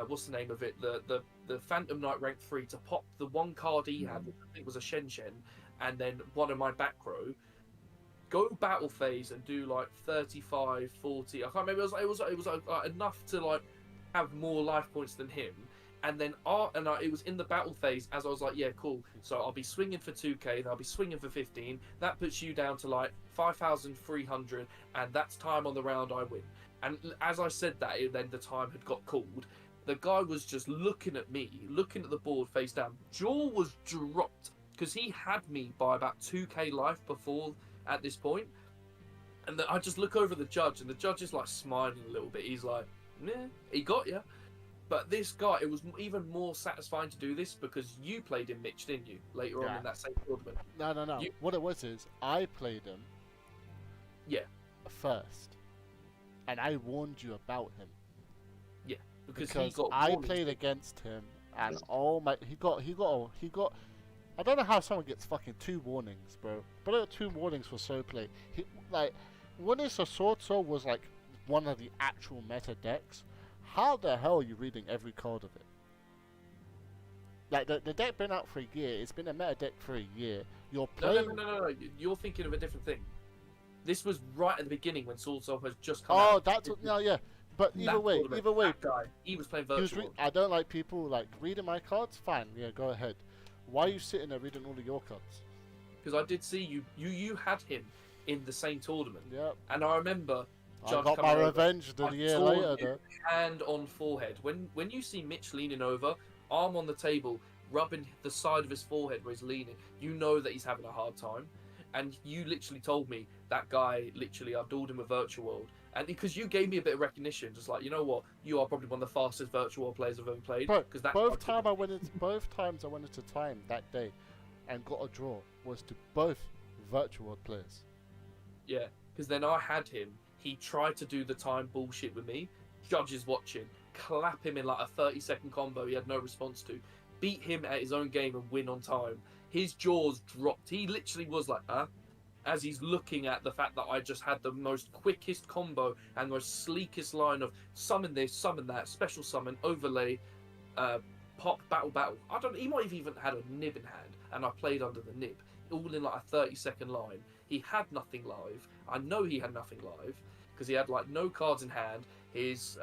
[SPEAKER 2] what's the name of it? The Phantom Knight rank 3 to pop the one card he had, which I think was a Shen Shen, and then one of my back row. Go battle phase and do like 35, 40. I can't remember. It was enough to like have more life points than him. And then it was in the battle phase as I was like, yeah, cool. So I'll be swinging for 2k, then I'll be swinging for 15. That puts you down to like 5,300, and that's time on the round I win. And as I said that, then the time had got called. The guy was just looking at me, looking at the board face down. Jaw was dropped because he had me by about 2k life before at this point. And I just look over the judge, and the judge is like smiling a little bit. He's like, nah, he got you. But this guy, it was even more satisfying to do this because you played him, Mitch, didn't you? Later on in that same tournament.
[SPEAKER 1] No. What it was is I played him.
[SPEAKER 2] Yeah.
[SPEAKER 1] First, and I warned you about him.
[SPEAKER 2] Yeah, because
[SPEAKER 1] I
[SPEAKER 2] warnings.
[SPEAKER 1] played against him, and he got. I don't know how someone gets fucking 2 warnings, bro. But there were 2 warnings for slow play. When it's a sword soul was like one of the actual meta decks. How the hell are you reading every card of it? Like, the deck been out for a year. It's been a meta deck for a year. You're playing...
[SPEAKER 2] No. You're thinking of a different thing. This was right at the beginning when Sword Soul has just come out.
[SPEAKER 1] Oh, that's... No, yeah. But either way...
[SPEAKER 2] That guy, he was playing virtual.
[SPEAKER 1] I don't like people, like, reading my cards. Fine, yeah, go ahead. Why are you sitting there reading all of your cards?
[SPEAKER 2] Because I did see you had him in the same tournament.
[SPEAKER 1] Yep.
[SPEAKER 2] And I remember...
[SPEAKER 1] I got my revenge the year later, though.
[SPEAKER 2] Hand on forehead. When you see Mitch leaning over, arm on the table, rubbing the side of his forehead where he's leaning, you know that he's having a hard time. And you literally told me that guy, literally, I've dueled him a virtual world. And because you gave me a bit of recognition, just like, you know what, you are probably one of the fastest virtual world players I've ever played.
[SPEAKER 1] Both times I went into time that day and got a draw was to both virtual world players.
[SPEAKER 2] Yeah, because then I had him. He tried to do the time bullshit with me. Judges watching. Clap him in like a 30-second combo he had no response to. Beat him at his own game and win on time. His jaws dropped. He literally was like, huh? As he's looking at the fact that I just had the most quickest combo and most sleekest line of summon this, summon that, special summon, overlay, pop, battle. He might have even had a nib in hand, and I played under the nib. All in like a 30-second line. He had nothing live. I know he had nothing live because he had like no cards in hand. His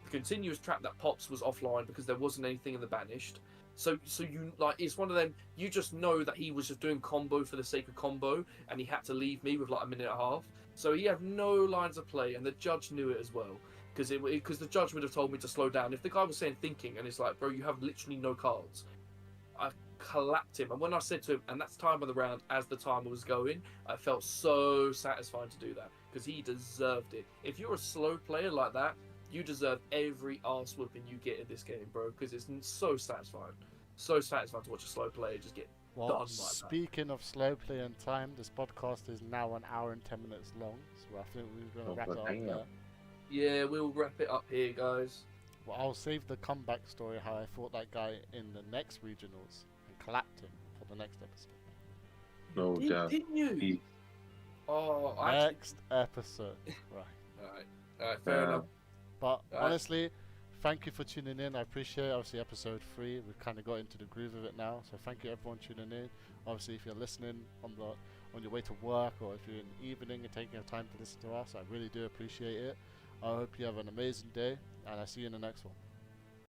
[SPEAKER 2] continuous trap that pops was offline because there wasn't anything in the banished. So you like, it's one of them. You just know that he was just doing combo for the sake of combo, and he had to leave me with like a minute and a half. So he had no lines of play, and the judge knew it as well because the judge would have told me to slow down. If the guy was saying thinking, and it's like, bro, you have literally no cards. I clapped him, and when I said to him, and that's time of the round as the timer was going, I felt so satisfied to do that because he deserved it. If you're a slow player like that, you deserve every arse whooping you get in this game, bro, because it's so satisfying. So satisfying to watch a slow player just get done like that.
[SPEAKER 1] Speaking of slow play and time, this podcast is now 1 hour and 10 minutes long, so I think we're going to wrap it up there.
[SPEAKER 2] Yeah, we'll wrap it up here, guys.
[SPEAKER 1] Well, I'll save the comeback story, how I fought that guy in the next regionals and clapped him for the next episode.
[SPEAKER 3] No doubt.
[SPEAKER 2] Didn't you?
[SPEAKER 1] Next episode. Right.
[SPEAKER 2] Alright, fair enough.
[SPEAKER 1] But honestly, thank you for tuning in. I appreciate it. Obviously, episode 3, we've kind of got into the groove of it now. So thank you everyone tuning in. Obviously, if you're listening on your way to work, or if you're in the evening and taking your time to listen to us, I really do appreciate it. I hope you have an amazing day, and I'll see you in the next one.